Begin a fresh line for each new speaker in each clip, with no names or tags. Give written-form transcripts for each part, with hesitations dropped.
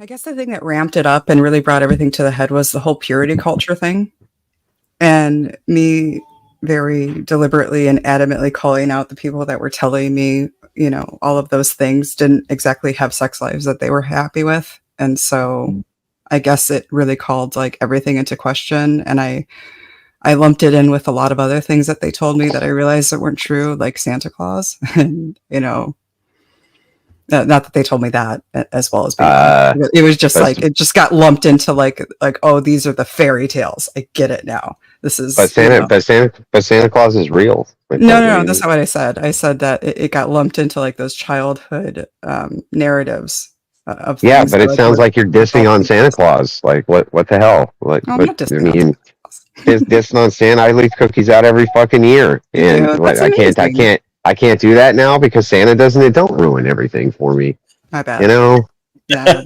I guess the thing that ramped it up and really brought everything to the head was the whole purity culture thing. And me very deliberately and adamantly calling out the people that were telling me, all of those things didn't exactly have sex lives that they were happy with. And so I guess it really called like everything into question. And I lumped it in with a lot of other things that they told me that I realized that weren't true, like Santa Claus. And, not that they told me that as well as being it was just like it just got lumped into like oh, these are the fairy tales. I get it now. This is
but Santa Claus is real.
No, that's not what I said. I said that it got lumped into like those childhood narratives of
yeah,
things
but it sounds like you're dissing on Santa Claus. Like what the hell? Like
I'm not dissing on Santa Claus.
Dissing on Santa. I leave cookies out every fucking year, and I can't do that now because Santa doesn't. It don't ruin everything for me.
My bad.
Yeah.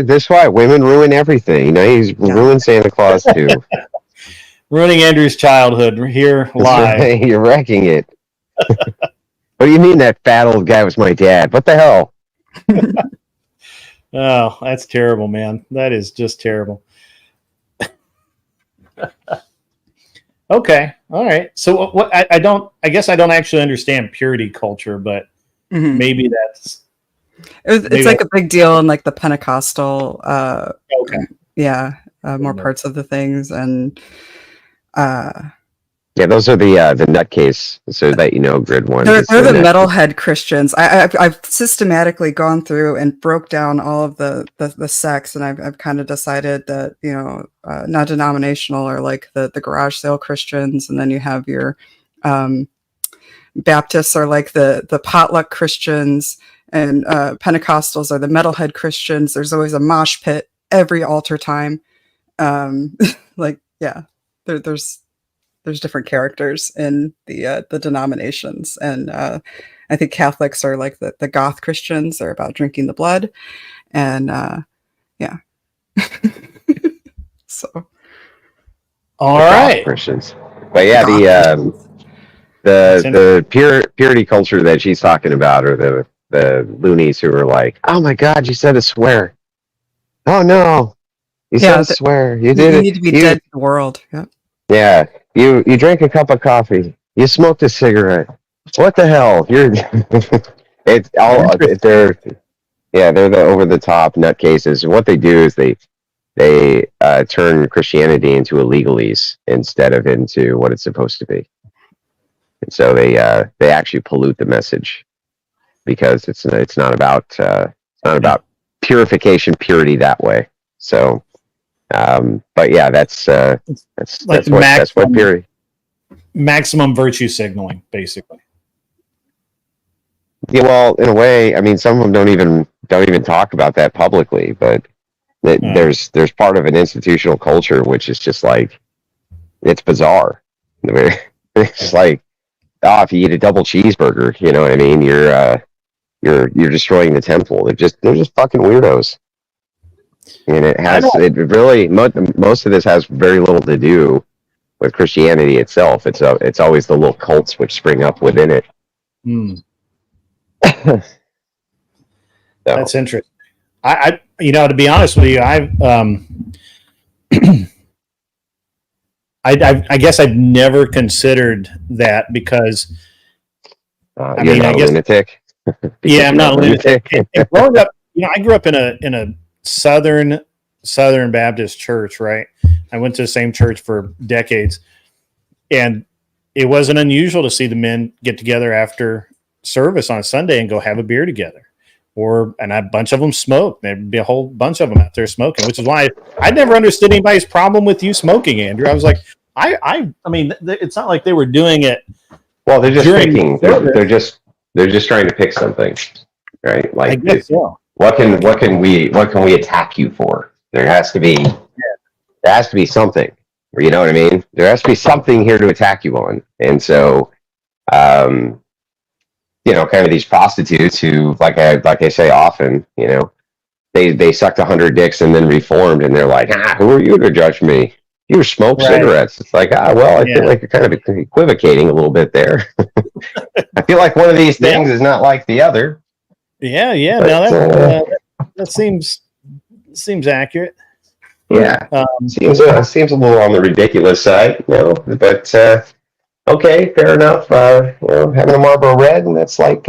This why women ruin everything. He's ruined Santa Claus too.
Ruining Andrew's childhood here live.
Right. You're wrecking it. What do you mean that fat old guy was my dad? What the hell?
Oh, that's terrible, man. That is just terrible. Okay. All right. So what I guess I don't actually understand purity culture, but maybe that's
it's like a big deal in like the Pentecostal more parts of the things. And
those are the nutcase, so that grid one.
They're the metalhead Christians. I've systematically gone through and broke down all of the sects, and I've kind of decided that non-denominational are like the garage sale Christians, and then you have your Baptists are like the potluck Christians, and Pentecostals are the metalhead Christians. There's always a mosh pit every altar time. There's different characters in the denominations, and I think Catholics are like the goth Christians. They're about drinking the blood, and so
all right,
Christians. But the purity culture that she's talking about, or the loonies who are like, oh my God, you said a swear. Oh no, you said a swear. You did it.
You need to be dead to the world. Yeah.
Yeah. You drank a cup of coffee. You smoked a cigarette. What the hell? They're the over the top nutcases. What they do is they turn Christianity into a legalese instead of into what it's supposed to be. And so they actually pollute the message because it's not about purity that way. So but yeah, that's what purity.
Maximum virtue signaling, basically.
Yeah, well, in a way, I mean, some of them don't even talk about that publicly, but there's part of an institutional culture which is just like, it's bizarre. It's like, if you eat a double cheeseburger, you know what I mean? You're destroying the temple. They're just fucking weirdos. And most of this has very little to do with Christianity itself. It's always the little cults which spring up within it.
That's interesting. I to be honest with you, I guess I've never considered that because
you're not a lunatic.
Yeah, I'm not a lunatic. And growing up, I grew up in a Southern Baptist church, right? I went to the same church for decades, and it wasn't unusual to see the men get together after service on a Sunday and go have a beer together. And a bunch of them smoked. There'd be a whole bunch of them out there smoking, which is why I never understood anybody's problem with you smoking, Andrew. I was like, I mean, it's not like they were doing it.
Well, they're just picking. They're just trying to pick something, right? Like, I guess so. What can we attack you for? There has to be something. You know what I mean? There has to be something here to attack you on. And so, kind of these prostitutes who, like I say often, they sucked 100 dicks and then reformed, and they're like, who are you to judge me? You smoke cigarettes. It's like, I feel like you're kind of equivocating a little bit there. I feel like one of these things is not like the other.
Yeah.
But,
That seems accurate.
Yeah, seems a little on the ridiculous side, But okay, fair enough. Having a Marlboro Red, and that's like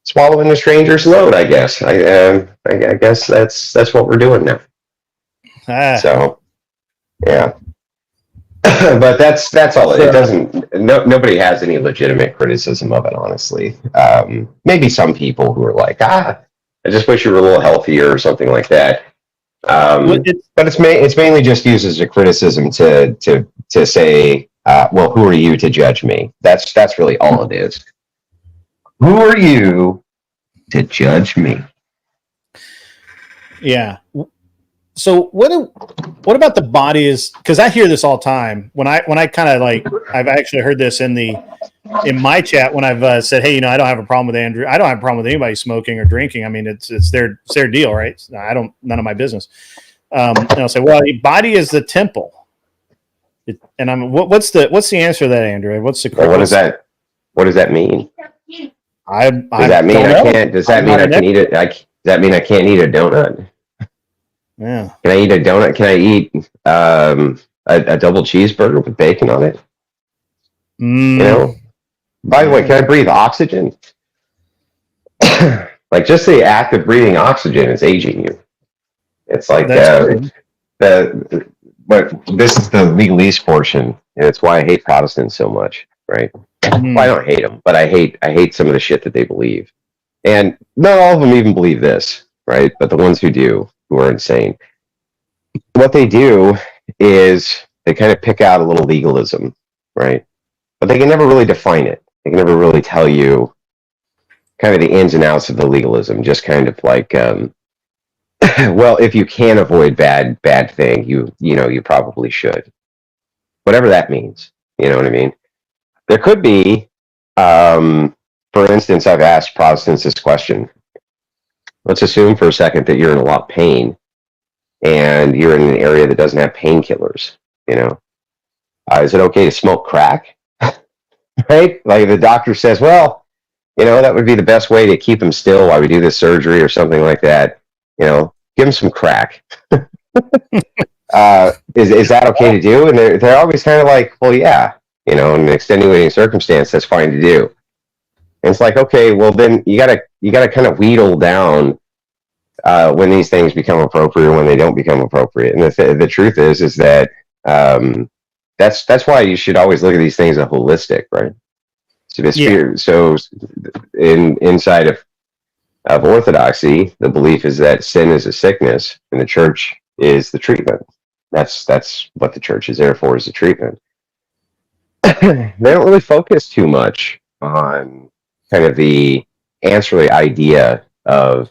swallowing a stranger's load, I guess. I guess that's what we're doing now. So, yeah. But that's all. It doesn't. Nobody has any legitimate criticism of it, honestly. Maybe some people who are like, I just wish you were a little healthier or something like that. But it's mainly just used as a criticism to say, well, who are you to judge me? That's really all it is. Who are you to judge me?
Yeah. So what about the body is, because I hear this all the time when I kind of like, I've actually heard this in my chat when I've said, hey, I don't have a problem with Andrew. I don't have a problem with anybody smoking or drinking. I mean, it's their deal, right? None of my business. And I'll say, well, the body is the temple. And I'm, what's the answer to that, Andrew? What's the,
well, what does that mean? Does that mean I can eat it? Does that mean I can't eat a donut?
Yeah.
Can I eat a donut? Can I eat a double cheeseburger with bacon on it? By the way, can I breathe oxygen? Like, just the act of breathing oxygen is aging you. It's like but this is the legalese portion, and it's why I hate Protestants so much, right? Well, I don't hate them, but I hate some of the shit that they believe, and not all of them even believe this, right? But the ones who do, who are insane, what they do is they kind of pick out a little legalism, right? But they can never really define it. They can never really tell you kind of the ins and outs of the legalism. Just kind of like, well, if you can avoid bad thing, you probably should. Whatever that means, you know what I mean? There could be, for instance, I've asked Protestants this question. Let's assume for a second that you're in a lot of pain and you're in an area that doesn't have painkillers, is it okay to smoke crack? Right? Like the doctor says, well, that would be the best way to keep him still while we do this surgery or something like that. Give him some crack. Is that okay to do? And they're always kind of like, well, yeah, in an extenuating circumstance, that's fine to do. And it's like, okay, well then you gotta kind of wheedle down when these things become appropriate and when they don't become appropriate. And the truth is that that's why you should always look at these things as holistic, right? So inside of orthodoxy, the belief is that sin is a sickness and the church is the treatment. That's what the church is there for, is the treatment. They don't really focus too much on kind of the ancillary idea of,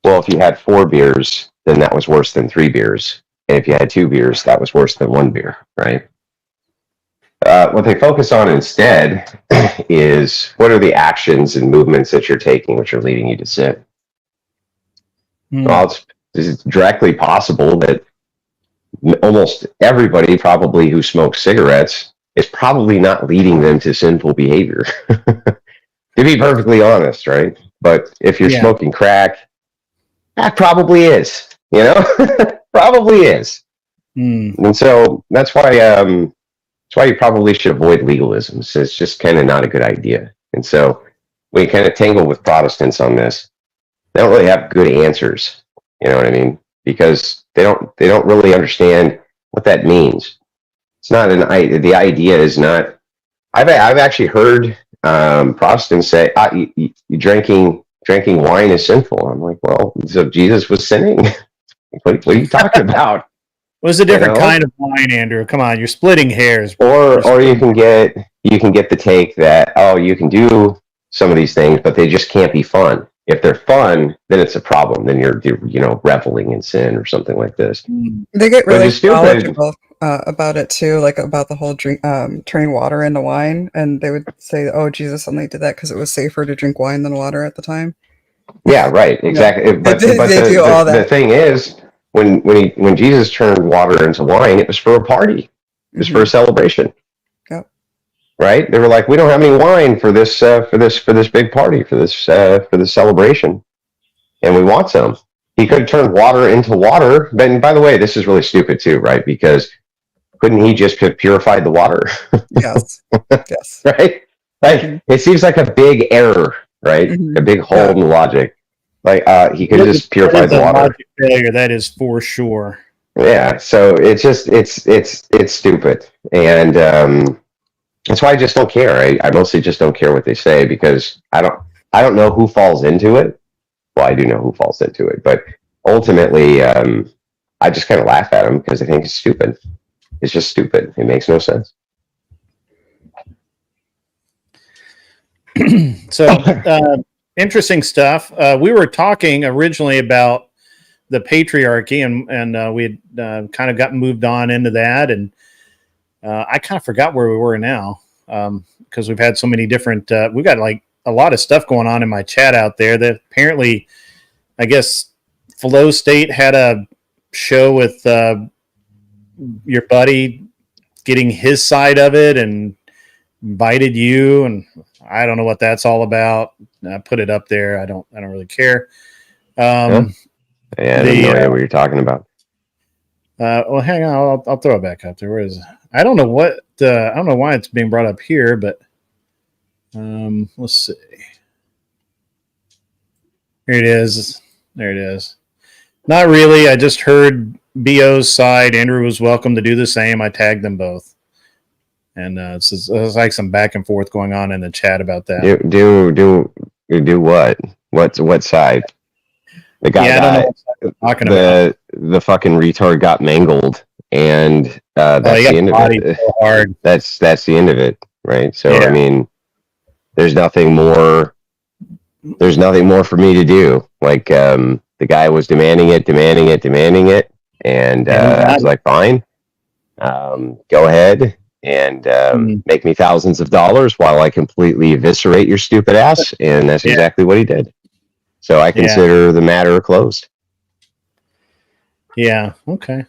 well, if you had 4 beers, then that was worse than 3 beers. And if you had 2 beers, that was worse than 1 beer, right? What they focus on instead is what are the actions and movements that you're taking which are leading you to sin. Well, it's directly possible that almost everybody probably who smokes cigarettes is probably not leading them to sinful behavior. To be perfectly honest, right? But if you're smoking crack, that probably is, probably is. And so that's why you probably should avoid legalism. So it's just kind of not a good idea. And so when you kind of tangle with Protestants on this, they don't really have good answers. You know what I mean? Because they don't really understand what that means. It's not the idea is not. I've actually heard Protestants say drinking wine is sinful. I'm like, well, so Jesus was sinning. What are you talking about?
What's a different kind of wine, Andrew? Come on, you're splitting hairs.
Or you can get the take that, oh, you can do some of these things, but they just can't be fun. If they're fun, then it's a problem. Then you're reveling in sin or something like this.
They get really knowledgeable about it too, like about the whole turning water into wine, and they would say, "Oh, Jesus only did that because it was safer to drink wine than water at the time."
Yeah, right, exactly. But the thing is, when Jesus turned water into wine, it was for a party. It was for a celebration.
Yep.
right? They were like, we don't have any wine for this big party, for this celebration, and we want some. He could have turned water into water. But by the way, this is really stupid too, right? Because couldn't he just have purified the water?
Yes. Yes.
Right? Like, it seems like a big error, right? A big hole in the logic. Like, he could have just purified the water.
Logic failure, that is for sure.
Yeah. So it's just it's stupid, and that's why I just don't care. I mostly just don't care what they say, because I don't know who falls into it. Well, I do know who falls into it, but ultimately, I just kind of laugh at them because I think it's stupid. It's just stupid. It makes no sense.
So, interesting stuff. We were talking originally about the patriarchy, and we had kind of gotten moved on into that, and I kind of forgot where we were now, because we've had so many different. We've got like a lot of stuff going on in my chat out there that apparently, I guess, Flow State had a show with your buddy getting his side of it and invited you, and I don't know what that's all about. I put it up there. I don't really care.
Yeah, I have no idea what you're talking about.
Well, hang on. I'll throw it back up there. Where is it? I don't know what. I don't know why it's being brought up here, but let's see. Here it is. There it is. Not really. I just heard BO's side. Andrew was welcome to do the same. I tagged them both. And it's like some back and forth going on in the chat about that.
Do what? What side? The guy
I don't know what side we're talking about.
The fucking retard got mangled, and that's the end of it.
So hard.
That's the end of it, right? So I mean, there's nothing more. There's nothing more for me to do. Like, the guy was demanding it, and I was like, fine, go ahead. And make me thousands of dollars while I completely eviscerate your stupid ass. And that's exactly what he did. So I consider the matter closed.
Yeah. Okay.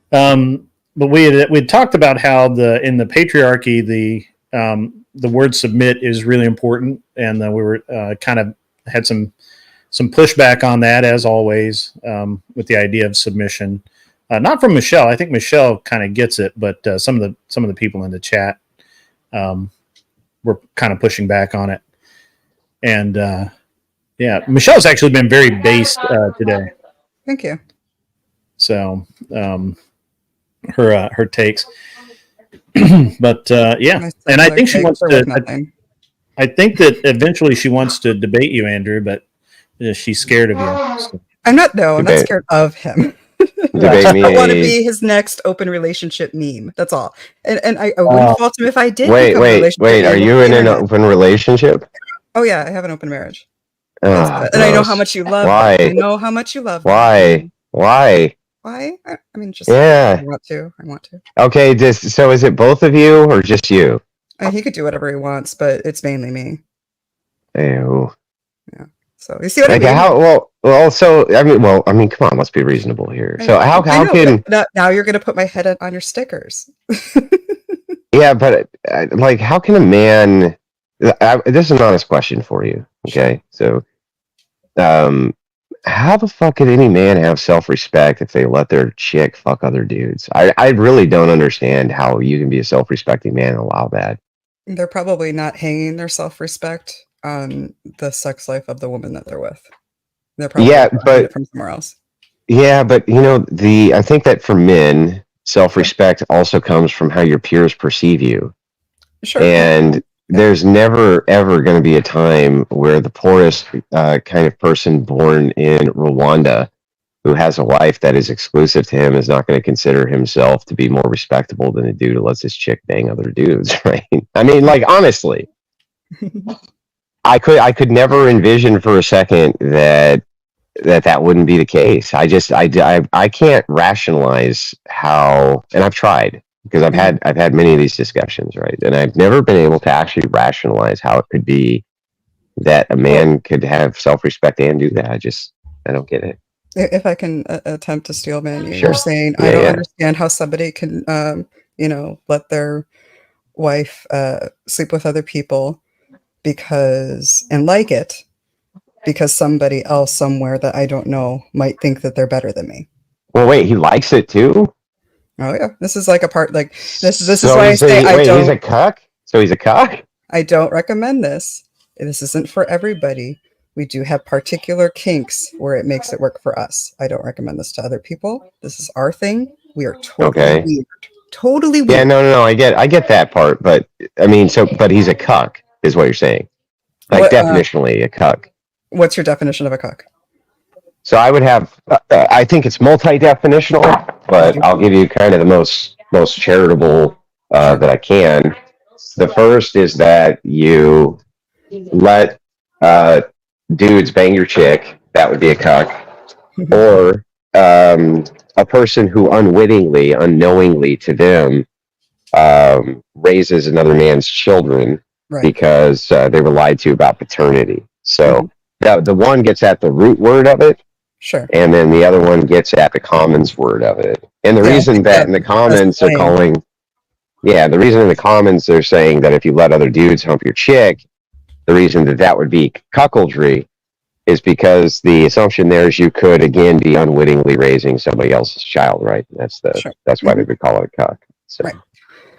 But we had talked about how in the patriarchy, the word submit is really important. And we were kind of had some pushback on that, as always, with the idea of submission. Not from Michelle. I think Michelle kind of gets it, but some of the people in the chat were kind of pushing back on it. And Michelle's actually been very based today.
Thank you.
So her takes, but and I think she wants to. I think that eventually she wants to debate you, Andrew, but she's scared of you. So.
I'm not scared of him. I want to be his next open relationship meme. That's all. And I wouldn't fault him if I did.
Wait. Are you in an open relationship?
Oh yeah, I have an open marriage. And I know how much you love.
Why?
I know how much you love.
Why?
Why? I mean, just I want to.
Okay. So is it both of you or just you?
He could do whatever he wants, but it's mainly me.
Ew.
Yeah. So you see what I mean?
I mean, come on, let's be reasonable here. So how can
now you're going to put my head on your stickers?
Yeah, but like, how can a man? This is an honest question for you. Okay, so, how the fuck could any man have self-respect if they let their chick fuck other dudes? I really don't understand how you can be a self-respecting man and allow that.
They're probably not hanging their self-respect on the sex life of the woman that they're with. They're probably but from somewhere else.
Yeah, but I think that for men, self-respect also comes from how your peers perceive you.
Sure.
And there's never ever going to be a time where the poorest kind of person born in Rwanda who has a wife that is exclusive to him is not going to consider himself to be more respectable than a dude who lets his chick bang other dudes, right? I mean, like, honestly, I could never envision for a second that wouldn't be the case. I can't rationalize how, and I've tried, because I've had many of these discussions, right? And I've never been able to actually rationalize how it could be that a man could have self-respect and do that. I don't get it.
If I can attempt to steelman you, you're saying I don't understand how somebody can, let their wife sleep with other people and like it because somebody else somewhere that I don't know might think that they're better than me.
Well, wait, he likes it too?
Oh yeah, this is like a part like this
So
is why I say I don't.
He's a cuck? So he's a cuck?
I don't recommend this. This isn't for everybody. We do have particular kinks where it makes it work for us. I don't recommend this to other people. This is our thing. We are totally weird. Totally weird.
Yeah, no, I get that part, but I mean, but he's a cuck, is what you're saying. Like, definitionally a cuck.
What's your definition of a cuck?
So I would have, I think it's multi-definitional, but I'll give you kind of the most charitable that I can. The first is that you let dudes bang your chick. That would be a cuck. Or a person who unknowingly to them raises another man's children because they were lied to about paternity. So the one gets at the root word of it.
Sure.
And then the other one gets at the commons word of it. And the reason that in the comments they're calling, the reason in the comments they're saying that if you let other dudes hump your chick, the reason that would be cuckoldry is because the assumption there is you could again be unwittingly raising somebody else's child, right? That's why they would call it a cuck. So,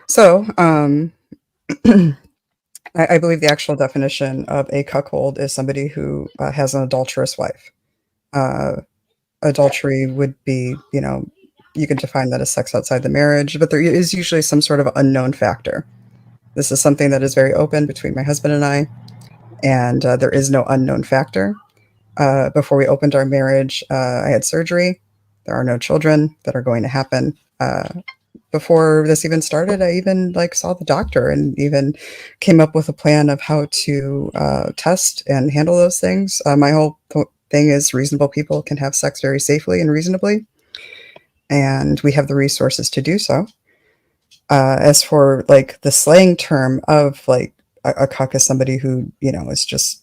So I believe the actual definition of a cuckold is somebody who has an adulterous wife. Adultery would be, you can define that as sex outside the marriage, but there is usually some sort of unknown factor. This is something that is very open between my husband and I, and there is no unknown factor. Before we opened our marriage, I had surgery. There are no children that are going to happen. Before this even started, I even saw the doctor and even came up with a plan of how to test and handle those things. My whole thing is reasonable people can have sex very safely and reasonably, and we have the resources to do so. As for the slang term of a cuck is somebody who is just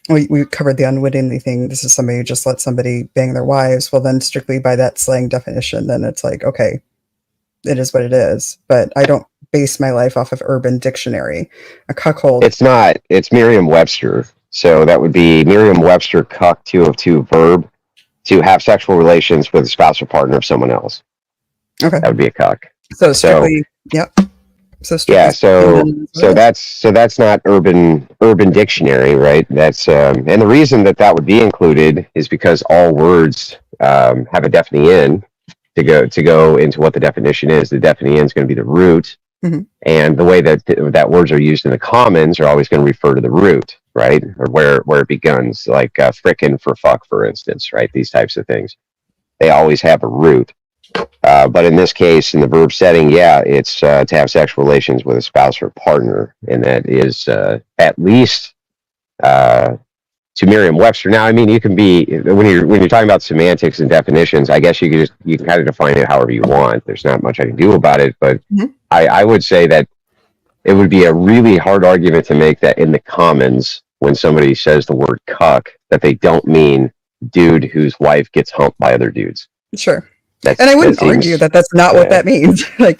we covered the unwittingly thing. This is somebody who just lets somebody bang their wives. Well, then strictly by that slang definition, then it's okay, it is what it is. But I don't base my life off of Urban Dictionary. A cuckold.
It's not. It's Merriam-Webster. So that would be Merriam-Webster cuck 202 verb to have sexual relations with a spouse or partner of someone else. Okay. That would be a cuck.
So strictly, yep.
So that's not Urban Dictionary, right? That's and the reason that would be included is because all words have a definite in to go into what the definition is. The definite in is going to be the root, and the way that words are used in the commons are always going to refer to the root, right? Or where it begins, like frickin' for fuck, for instance, right? These types of things, they always have a root. But in this case, in the verb setting, it's to have sexual relations with a spouse or partner, and that is at least to Merriam-Webster. Now, I mean, you can be when you're talking about semantics and definitions. I guess you can kind of define it however you want. There's not much I can do about it, but I would say that it would be a really hard argument to make that in the commons when somebody says the word cuck that they don't mean dude whose wife gets humped by other dudes.
Sure. And I wouldn't argue that that's not what that means. I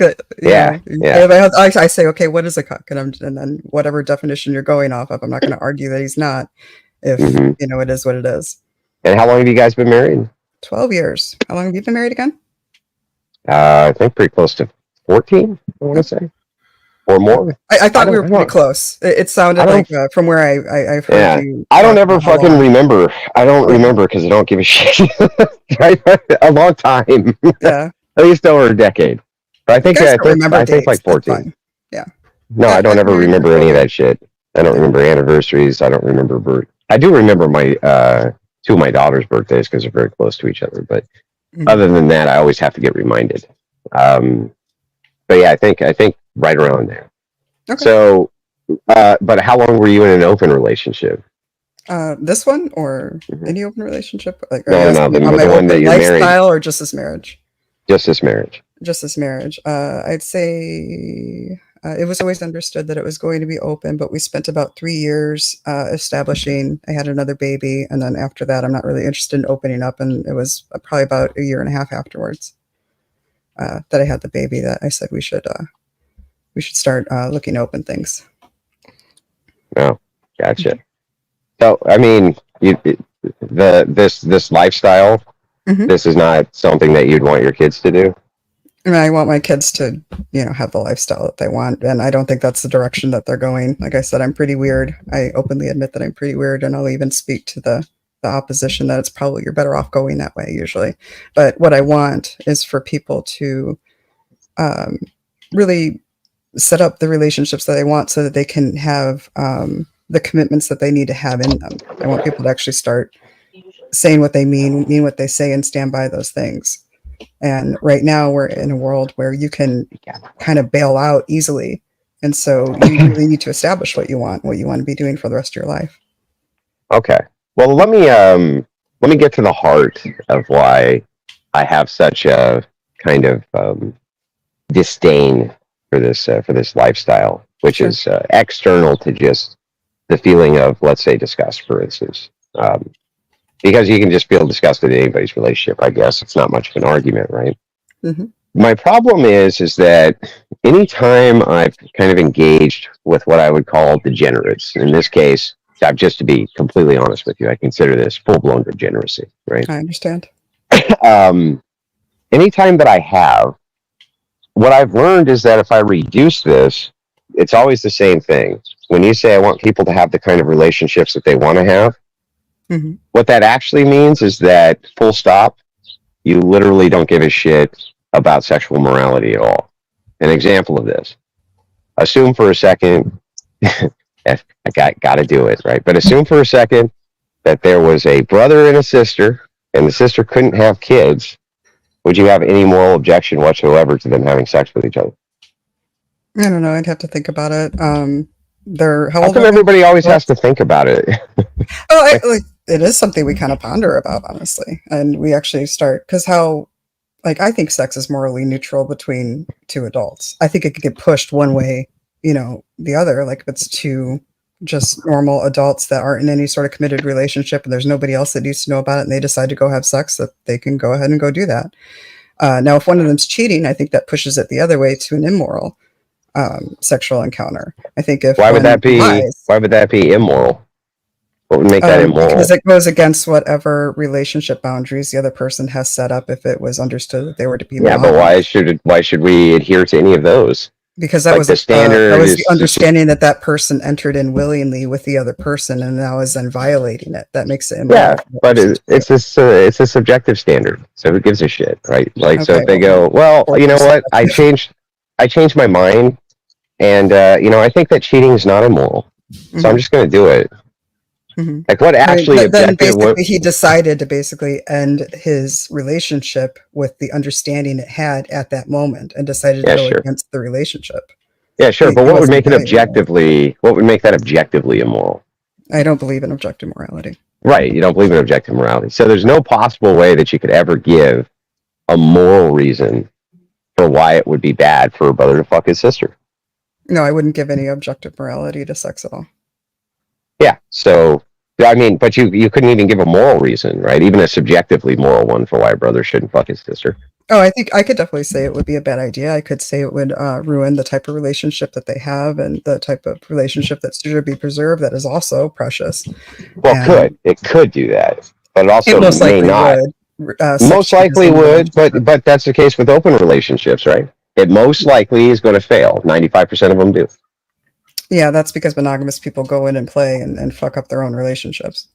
say, okay, what is a cuck? And then whatever definition you're going off of, I'm not going to argue that he's not. If it is what it is.
And how long have you guys been married?
12 years. How long have you been married again?
I think pretty close to 14. I want to say, or more.
I thought we were pretty close. It sounded like from where I've heard you.
I don't ever fucking remember. I don't remember because I don't give a shit. Right? A long time. Yeah. At least over a decade. But I think I think like 14.
Yeah.
No, I don't ever remember any of that shit. I don't remember anniversaries. I don't remember birth. I do remember my two of my daughter's birthdays because they're very close to each other. But other than that, I always have to get reminded. But yeah, I think right around there. Okay. So, but how long were you in an open relationship?
This one or any open relationship?
No, the one that you're married.
Lifestyle or just this marriage?
Just this marriage.
Just this marriage. I'd say it was always understood that it was going to be open, but we spent about 3 years establishing. I had another baby, and then after that, I'm not really interested in opening up. And it was probably about a year and a half afterwards that I had the baby that I said we should we should start looking to open things.
Oh, gotcha. So, I mean, this lifestyle, this is not something that you'd want your kids to do.
And I want my kids to, have the lifestyle that they want. And I don't think that's the direction that they're going. Like I said, I'm pretty weird. I openly admit that I'm pretty weird. And I'll even speak to the opposition that it's probably you're better off going that way usually. But what I want is for people to really set up the relationships that they want so that they can have the commitments that they need to have in them. I want people to actually start saying what they mean what they say, and stand by those things. And right now we're in a world where you can kind of bail out easily. And so you really need to establish what you want to be doing for the rest of your life.
Okay. Well, let me get to the heart of why I have such a kind of disdain for this lifestyle, which is external to just the feeling of, let's say, disgust, for instance. Because you can just feel disgusted in anybody's relationship, I guess. It's not much of an argument, right? My problem is that anytime I've kind of engaged with what I would call degenerates, in this case, just to be completely honest with you, I consider this full-blown degeneracy, right?
I understand.
Anytime that I have, what I've learned is that if I reduce this, it's always the same thing. When you say I want people to have the kind of relationships that they want to have, what that actually means is that, full stop, you literally don't give a shit about sexual morality at all. An example of this. Assume for a second, I got to do it, right? But assume for a second that there was a brother and a sister, and the sister couldn't have kids. Would you have any moral objection whatsoever to them having sex with each other?
I don't know. I'd have to think about it.
How come everybody always has to think about it?
It is something we kind of ponder about, honestly. And we actually start, because I think sex is morally neutral between two adults. I think it could get pushed one way, the other. Like if it's two just normal adults that aren't in any sort of committed relationship and there's nobody else that needs to know about it and they decide to go have sex, that they can go ahead and go do that. Now, if one of them's cheating, I think that pushes it the other way to an immoral sexual encounter. I think if
why would that be immoral? What would make that immoral?
Because it goes against whatever relationship boundaries the other person has set up if it was understood that they were to be
but why should we adhere to any of those?
Because that was the standard. That was the understanding that person entered in willingly with the other person, and now is then violating it. That makes it immoral.
Yeah, but it's a subjective standard. So who gives a shit, right? So if they go, well, you know what? I changed my mind, and I think that cheating is not immoral, so I'm just going to do it. Like what actually
he decided to basically end his relationship with the understanding it had at that moment, and decided to go against the relationship.
Yeah, sure. But what would make it objectively? What would make that objectively immoral?
I don't believe in objective morality.
Right. You don't believe in objective morality. So there's no possible way that you could ever give a moral reason for why it would be bad for a brother to fuck his sister.
No, I wouldn't give any objective morality to sex at all.
Yeah. So, I mean, but you couldn't even give a moral reason, right? Even a subjectively moral one for why a brother shouldn't fuck his sister.
Oh, I think I could definitely say it would be a bad idea. I could say it would ruin the type of relationship that they have and the type of relationship that should be preserved that is also precious.
Well, it could do that, but it also may not. Most likely would, but that's the case with open relationships, right? It most likely is going to fail. 95% of them do.
Yeah, that's because monogamous people go in and play and fuck up their own relationships.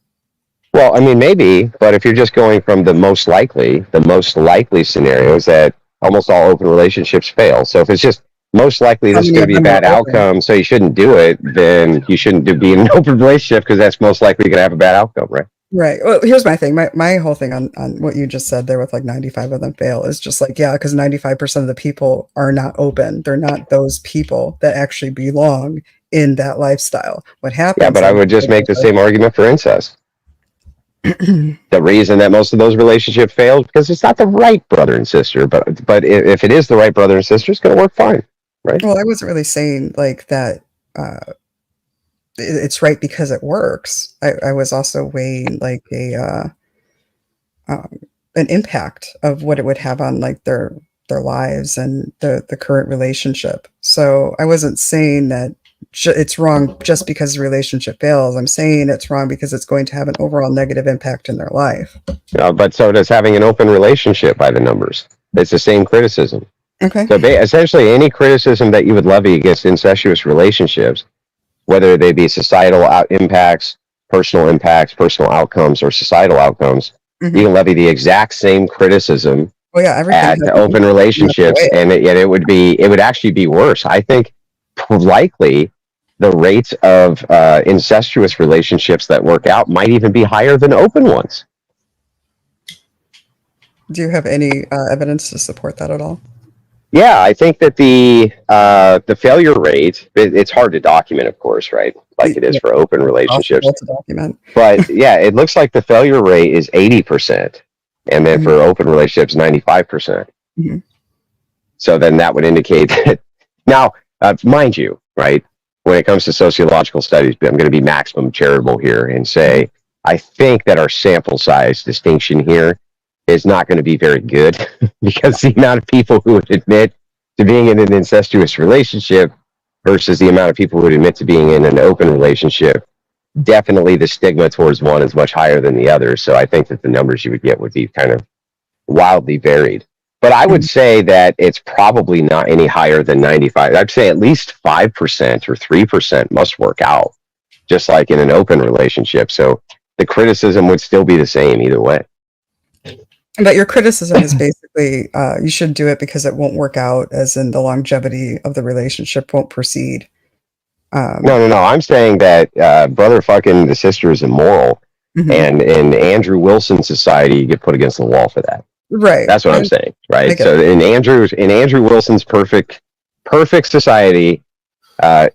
Well, I mean, maybe, but if you're just going from the most likely scenario is that almost all open relationships fail. So if it's just most likely this is going to be a bad outcome, so you shouldn't do it, then you shouldn't be in an open relationship because that's most likely going to have a bad outcome, right?
Right. Well, here's my thing. My whole thing on what you just said there with like 95 of them fail is just like, yeah, because 95% of the people are not open. They're not those people that actually belong in that lifestyle. What happens?
Yeah, but I would just make the same argument for incest. The reason that most of those relationships failed because it's not the right brother and sister, but if it is the right brother and sister, it's going to work fine, right?
Well, I wasn't really saying like that. It's right because it works. I was also weighing like an impact of what it would have on like their their lives and the current relationship. So I wasn't saying that it's wrong just because the relationship fails. I'm saying it's wrong because it's going to have an overall negative impact in their life.
But so does having an open relationship by the numbers. It's the same criticism.
Okay.
So essentially, any criticism that you would levy against incestuous relationships, whether they be societal impacts, personal outcomes, or societal outcomes, you can levy the exact same criticism at open relationships, and it would actually be worse. I think likely the rates of incestuous relationships that work out might even be higher than open ones.
Do you have any evidence to support that at all?
Yeah, I think that the failure rate, it's hard to document, of course, right? Like it is for open relationships.
To document.
But yeah, it looks like the failure rate is 80%. And then for open relationships, 95%. So then that would indicate that. Now, mind you, right, when it comes to sociological studies, I'm going to be maximum charitable here and say, I think that our sample size distinction here is not going to be very good because the amount of people who would admit to being in an incestuous relationship versus the amount of people who would admit to being in an open relationship, definitely the stigma towards one is much higher than the other. So I think that the numbers you would get would be kind of wildly varied. But I would say that it's probably not any higher than 95. I'd say at least 5% or 3% must work out, just like in an open relationship. So the criticism would still be the same either way.
But your criticism is basically you should do it because it won't work out, as in the longevity of the relationship won't proceed.
No. I'm saying that brother fucking the sister is immoral, and in Andrew Wilson's society, you get put against the wall for that.
Right.
That's what I'm saying. Right. So in Andrew Wilson's perfect society,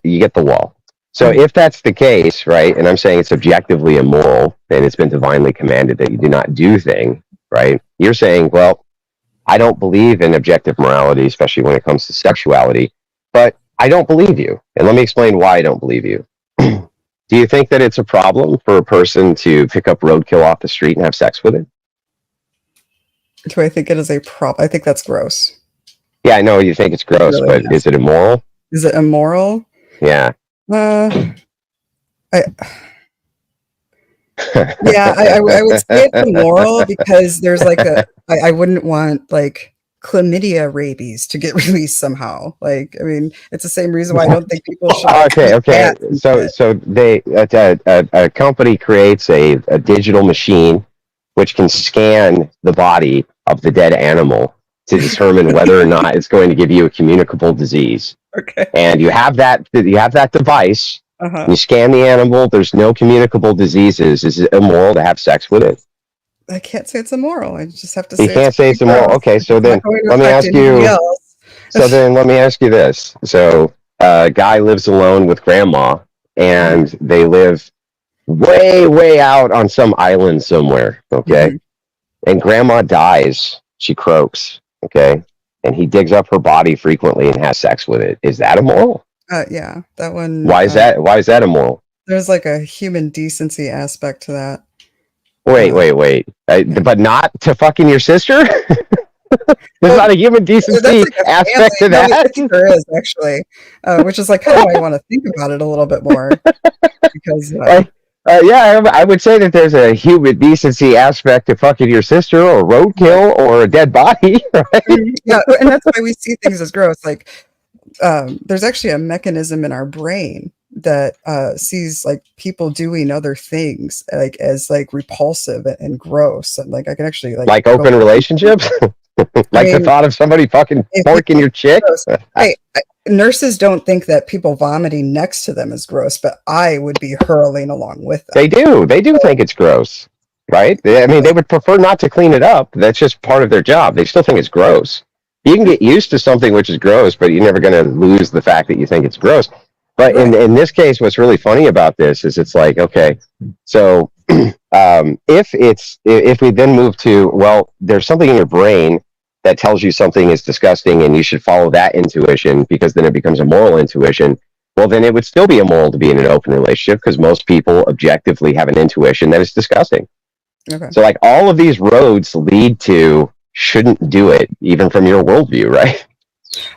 you get the wall. So if that's the case, right, and I'm saying it's objectively immoral and it's been divinely commanded that you do not do thing, right? You're saying, well, I don't believe in objective morality, especially when it comes to sexuality, but I don't believe you. And let me explain why I don't believe you. Do you think that it's a problem for a person to pick up roadkill off the street and have sex with it?
Do I think it is a problem? I think that's gross.
Yeah, I know you think it's gross, really, but is it immoral?
Is it immoral?
Yeah.
I would say it's immoral because there's like I wouldn't want like chlamydia rabies to get released somehow. Like, I mean, it's the same reason why I don't think people should.
Okay. So they a company creates a digital machine which can scan the body of the dead animal to determine whether or not it's going to give you a communicable disease.
Okay.
And you have that device. You scan the animal. There's no communicable diseases. Is it immoral to have sex with it?
I can't say it's immoral. I just have to say.
You can't say it's immoral. Okay, so then let me ask you. So then let me ask you this. So a guy lives alone with grandma, and they live way out on some island somewhere. Okay, and grandma dies. She croaks. Okay, and he digs up her body frequently and has sex with it. Is that immoral?
Yeah, that one.
Why is that? Why is that immoral?
There's like a human decency aspect to that.
Wait. But not to fucking your sister? There's not a human decency aspect to that?
There is, actually. Which is like how I want to think about it a little bit more. Because
I would say that there's a human decency aspect to fucking your sister or roadkill or a dead body, right?
Yeah, and that's why we see things as gross. Like, there's actually a mechanism in our brain that sees like people doing other things like as like repulsive and gross, and like I can actually like
open relationships. The thought of somebody fucking porking your chick.
Nurses don't think that people vomiting next to them is gross, but I would be hurling along with them.
They do think it's gross, right? I mean, they would prefer not to clean it up. That's just part of their job. They still think it's gross. You can get used to something which is gross, but you're never going to lose the fact that you think it's gross. But in this case, what's really funny about this is it's like, okay, so if we then move to, well, there's something in your brain that tells you something is disgusting and you should follow that intuition because then it becomes a moral intuition, well, then it would still be immoral to be in an open relationship because most people objectively have an intuition that is disgusting. Okay. So like all of these roads lead to shouldn't do it, even from your worldview, right?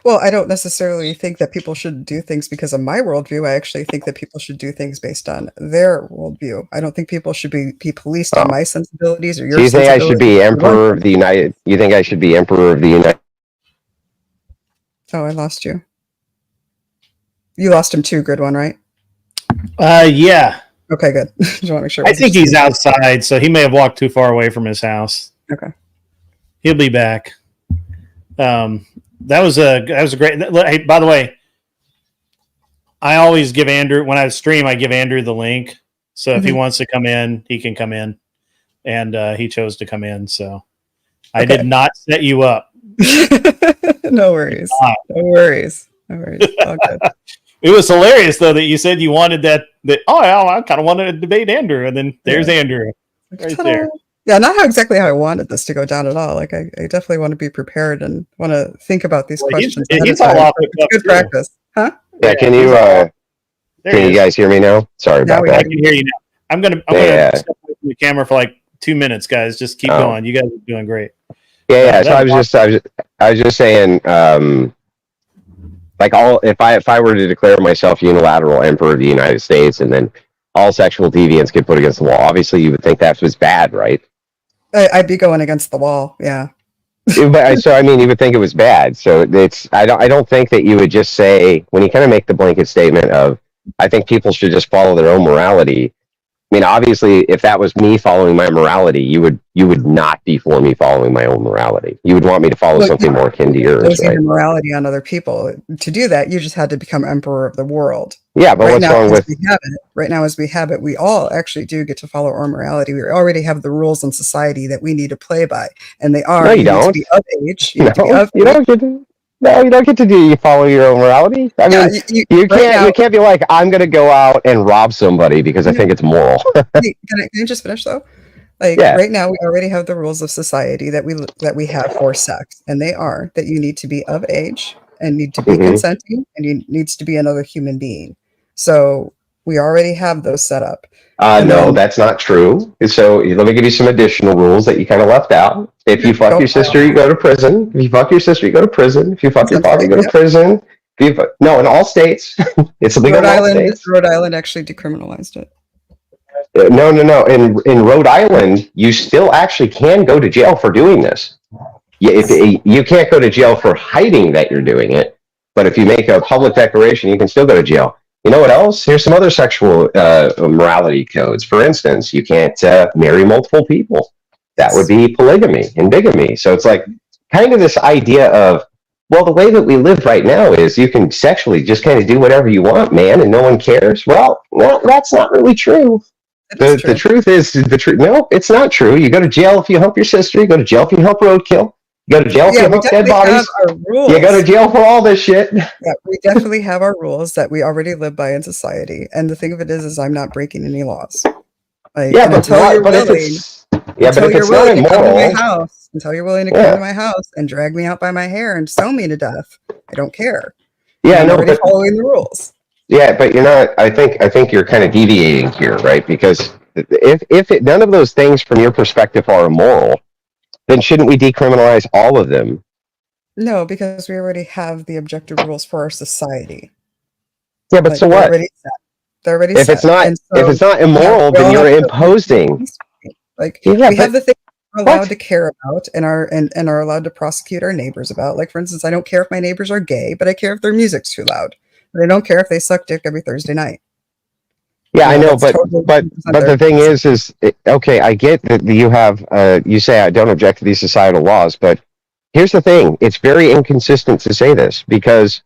Well, I don't necessarily think that people should do things because of my worldview. I actually think that people should do things based on their worldview. I don't think people should be policed on my sensibilities or your
So you think I
sensibilities.
should be emperor of the United? You think I should be emperor of the United?
Oh, I lost you. You lost him too, Grid One, right?
Yeah.
Okay, good. Just want to make sure.
I think he's outside, so he may have walked too far away from his house.
Okay.
He'll be back. That was a great. Hey, by the way, I always give Andrew, when I stream, I give Andrew the link. So if he wants to come in, he can come in. And he chose to come in. So I did not set you up.
No worries. No worries. No worries. All good.
It was hilarious, though, that you said you wanted that I kind of wanted to debate Andrew. And then there's Andrew right there.
Yeah, not exactly how I wanted this to go down at all. Like, I definitely want to be prepared and want to think about these questions.
He's all off
it's good practice. Huh?
Yeah, can you guys hear me now? Sorry about that.
I can hear you now. I'm gonna step away from the camera for like 2 minutes, guys. Just keep going. You guys are doing great.
Yeah. So I was just saying, like if I were to declare myself unilateral emperor of the United States, and then all sexual deviants get put against the wall, obviously you would think that was bad, right?
I'd be going against the wall. Yeah.
But so I mean, you would think it was bad. So I don't think that you would just say, when you kind of make the blanket statement of, I think people should just follow their own morality. I mean, obviously, if that was me following my morality, you would not be for me following my own morality. You would want me to follow something more akin to yours, right?
Your morality on other people. To do that, you just had to become emperor of the world.
Yeah, but what's wrong with
right now as we have it, we all actually do get to follow our morality. We already have the rules in society that we need to play by, and they are.
No, you don't.
Need to be of age.
You don't get to. No, you don't get to do. You follow your own morality. I mean, you can't be like, I'm going to go out and rob somebody because I think it's moral.
Can I just finish though? Like right now, we already have the rules of society that we have for sex, and they are that you need to be of age and need to be consenting, and you needs to be another human being. So we already have those set up.
No, that's not true. So let me give you some additional rules that you kind of left out. If you fuck your sister, you go to prison. If you fuck your sister, you go to prison. If you fuck your father, you go to prison. No, in all states, it's legal in all states.
Rhode Island actually decriminalized it.
No. In Rhode Island, you still actually can go to jail for doing this. You can't go to jail for hiding that you're doing it, but if you make a public declaration, you can still go to jail. You know what else? Here's some other sexual morality codes. For instance, you can't marry multiple people. That would be polygamy and bigamy. So it's like kind of this idea of, well, the way that we live right now is you can sexually just kind of do whatever you want, man, and no one cares. Well, that's not really true. The truth is, no, it's not true. You go to jail if you hump your sister. You go to jail if you hump roadkill. You go to jail for dead bodies. You go to jail for all this shit.
Yeah, we definitely have our rules that we already live by in society. And the thing of it is I'm not breaking any laws. Like, until you're willing to come to my house and drag me out by my hair and sew me to death, I don't care.
Yeah,
I'm already following the rules.
Yeah, but you're not. I think you're kind of deviating here, right? Because if none of those things from your perspective are immoral, then shouldn't we decriminalize all of them?
No, because we already have the objective rules for our society.
Yeah, but so what?
They're already
if
set.
If it's not immoral, then you're imposing.
Like we have the things we're allowed to care about and are allowed to prosecute our neighbors about. Like for instance, I don't care if my neighbors are gay, but I care if their music's too loud. But I don't care if they suck dick every Thursday night.
Yeah, I know, but the thing is okay, I get that you have, you say I don't object to these societal laws, but here's the thing. It's very inconsistent to say this, because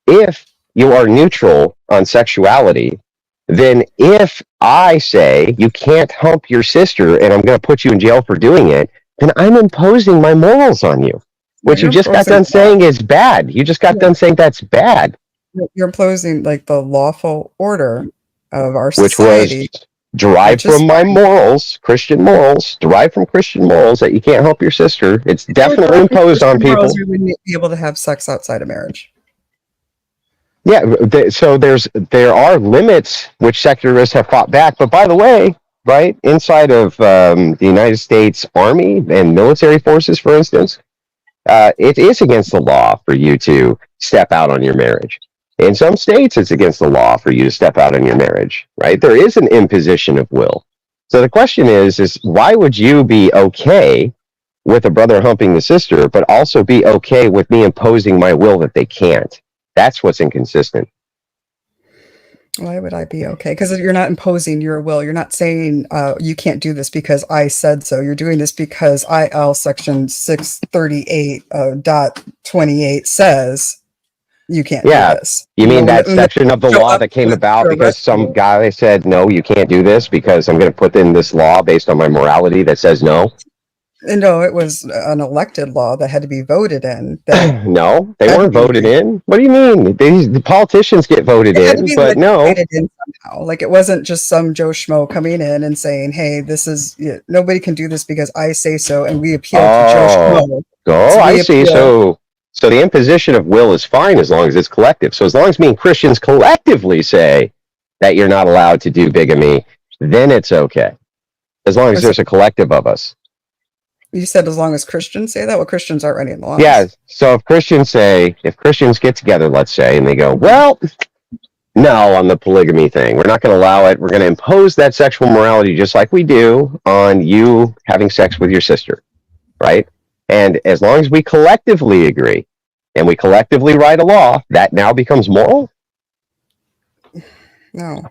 if you are neutral on sexuality, then if I say you can't hump your sister and I'm going to put you in jail for doing it, then I'm imposing my morals on you, which you just got done saying is bad. You just got done saying that's bad.
You're imposing like the lawful order of our society,
which was derived from my morals, Christian morals, derived from Christian morals that you can't help your sister. It's definitely imposed on people.
You wouldn't be able to have sex outside of marriage.
Yeah, so there are limits which secularists have fought back. But by the way, right inside of the United States Army and military forces, for instance, it is against the law for you to step out on your marriage. In some states, it's against the law for you to step out on your marriage, right? There is an imposition of will. So the question is why would you be okay with a brother humping the sister, but also be okay with me imposing my will that they can't? That's what's inconsistent.
Why would I be okay? Because you're not imposing your will. You're not saying you can't do this because I said so. You're doing this because IL section 638.28 says you can't do this.
You mean that section of the law that came about because some guy said, no, you can't do this because I'm going to put in this law based on my morality that says no?
No, it was an elected law that had to be voted in.
No, they weren't voted in. What do you mean? The politicians get voted in, but no.
In somehow. Like it wasn't just some Joe Schmo coming in and saying, hey, this is, nobody can do this because I say so, and we appeal to Joe Schmo.
Oh, I see. So the imposition of will is fine as long as it's collective. So as long as me and Christians collectively say that you're not allowed to do bigamy, then it's okay. As long as there's a collective of us.
You said as long as Christians say that? Well, Christians aren't writing the laws.
Yeah, so if Christians get together, let's say, and they go, well, no, on the polygamy thing, we're not going to allow it. We're going to impose that sexual morality just like we do on you having sex with your sister, right? And as long as we collectively agree and we collectively write a law, that now becomes moral?
No.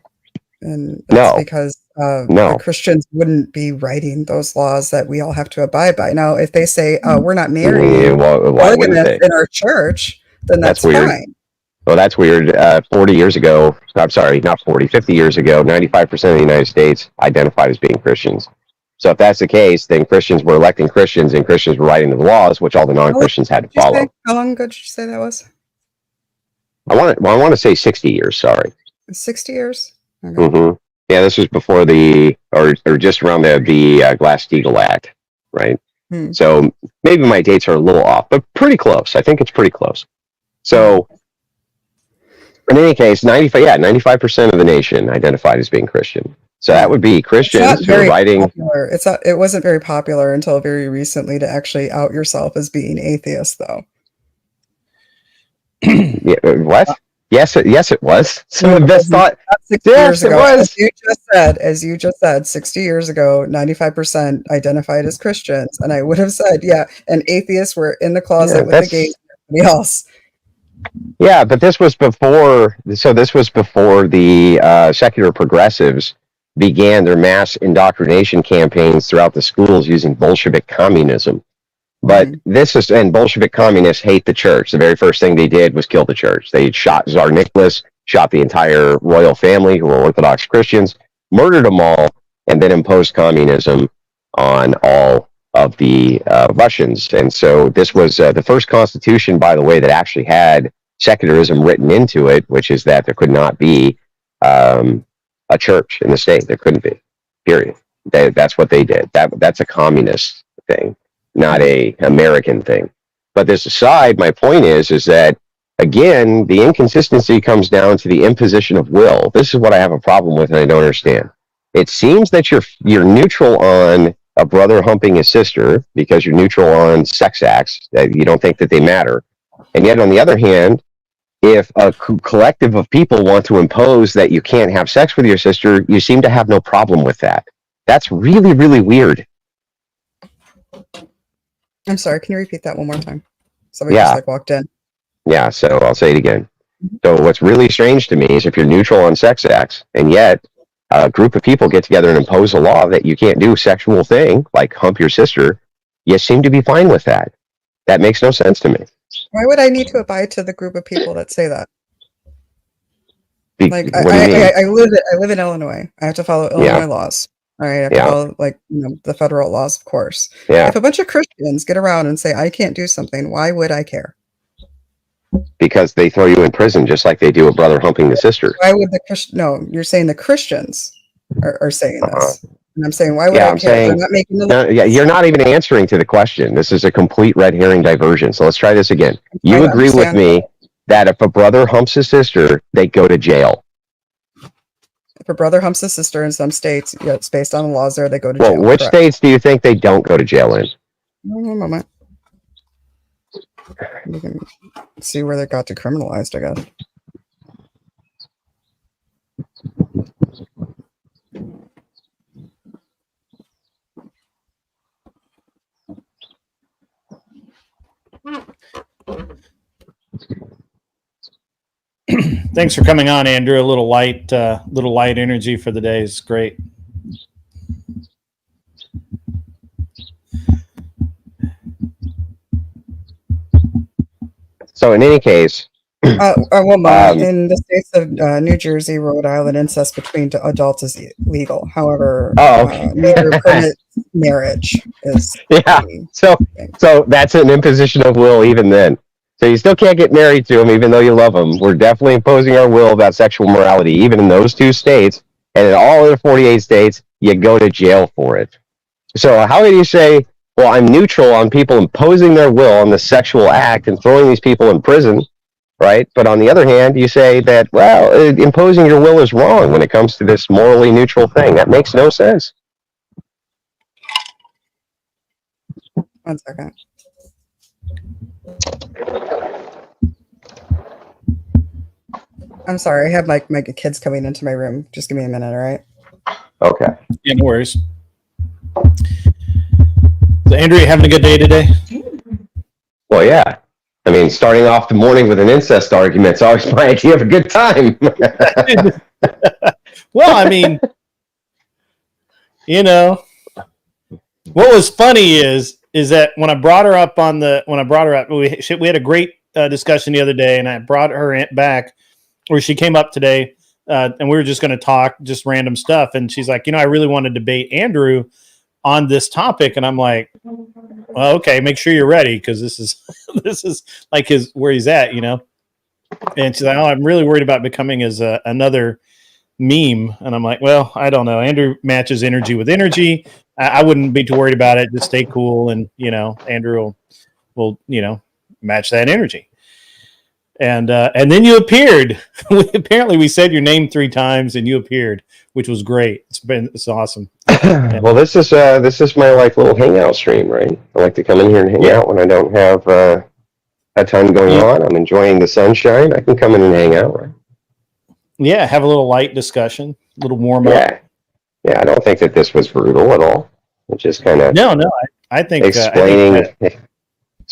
And that's because the Christians wouldn't be writing those laws that we all have to abide by. Now, if they say we're not marrying polygamists in our church, then that's fine.
Well, that's weird. 40 years ago, I'm sorry, not 40, 50 years ago, 95% of the United States identified as being Christians. So if that's the case, then Christians were electing Christians and Christians were writing the laws, which all the non-Christians had to follow.
How long ago did you say that was?
I want to say 60 years, sorry.
60 years? Okay.
Mm-hmm. Yeah, this was before or just around the Glass-Steagall Act, right? So maybe my dates are a little off, but pretty close. I think it's pretty close. So in any case, 95% of the nation identified as being Christian. So that would be Christians who are writing.
It wasn't very popular until very recently to actually out yourself as being atheist, though.
What? Yes, it was. So the best thought.
60 years ago, was. As you just said, 60 years ago, 95% identified as Christians, and I would have said, and atheists were in the closet with the gays and everybody else.
Yeah, but this was before. So this was before the secular progressives began their mass indoctrination campaigns throughout the schools using Bolshevik communism. But and Bolshevik communists hate the church. The very first thing they did was kill the church. They shot Tsar Nicholas, shot the entire royal family who were Orthodox Christians, murdered them all, and then imposed communism on all of the Russians. And so this was the first constitution, by the way, that actually had secularism written into it, which is that there could not be a church in the state. There couldn't be, period. That's what they did. That's a communist thing, not a American thing. But this aside, my point is that, again, the inconsistency comes down to the imposition of will. This is what I have a problem with and I don't understand. It seems that you're neutral on a brother humping his sister because you're neutral on sex acts, that you don't think that they matter. And yet, on the other hand, if a collective of people want to impose that you can't have sex with your sister, you seem to have no problem with that. That's really, really weird.
I'm sorry, can you repeat that one more time? Somebody just walked in.
Yeah, so I'll say it again. So what's really strange to me is if you're neutral on sex acts, and yet a group of people get together and impose a law that you can't do a sexual thing, like hump your sister, you seem to be fine with that. That makes no sense to me.
Why would I need to abide to the group of people that say that? Like,
I
live in Illinois. I have to follow Illinois laws. All right, I have to follow the federal laws, of course.
Yeah.
If a bunch of Christians get around and say I can't do something, why would I care?
Because they throw you in prison just like they do a brother humping the sister.
Why would No, you're saying the Christians are saying this. And I'm saying, why would I care? They're not making
you're not even answering to the question. This is a complete red herring diversion. So let's try this again. You agree with me that if a brother humps his sister, they go to jail.
If a brother humps a sister in some states, it's based on the laws there, they go to jail.
Well, which states do you think they don't go to jail in?
One moment. You can see where they got decriminalized, I guess.
Thanks for coming on, Andrew. A little light energy for the day is great.
So in any case,
in the states of New Jersey, Rhode Island, incest between adults is legal. However, neither permits marriage.
So that's an imposition of will even then. So you still can't get married to them even though you love them. We're definitely imposing our will about sexual morality, even in those 2 states. And in all other 48 states, you go to jail for it. So how do you say, well, I'm neutral on people imposing their will on the sexual act and throwing these people in prison, right? But on the other hand, you say that, well, imposing your will is wrong when it comes to this morally neutral thing. That makes no sense.
1 second. I'm sorry, I have my kids coming into my room. Just give me a minute, all right?
Okay.
Yeah, no worries. So, Andrew, you having a good day today?
Well, yeah. I mean, starting off the morning with an incest argument is always my idea of a good time.
Well, I mean, what was funny is that when I brought her up we had a great discussion the other day, and I brought her back, or she came up today, and we were just going to talk just random stuff, and she's like, I really want to debate Andrew on this topic, and I'm like, well, okay, make sure you're ready, because this is like where he's at, And she's like, oh, I'm really worried about becoming as another meme, and I'm like, well, I don't know. Andrew matches energy with energy. I wouldn't be too worried about it. Just stay cool, and Andrew will match that energy. And then you appeared. Apparently, we said your name 3 times, and you appeared, which was great. It's awesome.
Well, this is my little hangout stream, right? I like to come in here and hang out when I don't have a ton going on. I'm enjoying the sunshine. I can come in and hang out, right?
Yeah, have a little light discussion, a little warm up.
Yeah. I don't think that this was brutal at all. It just kind of
no. I think
explaining
this
the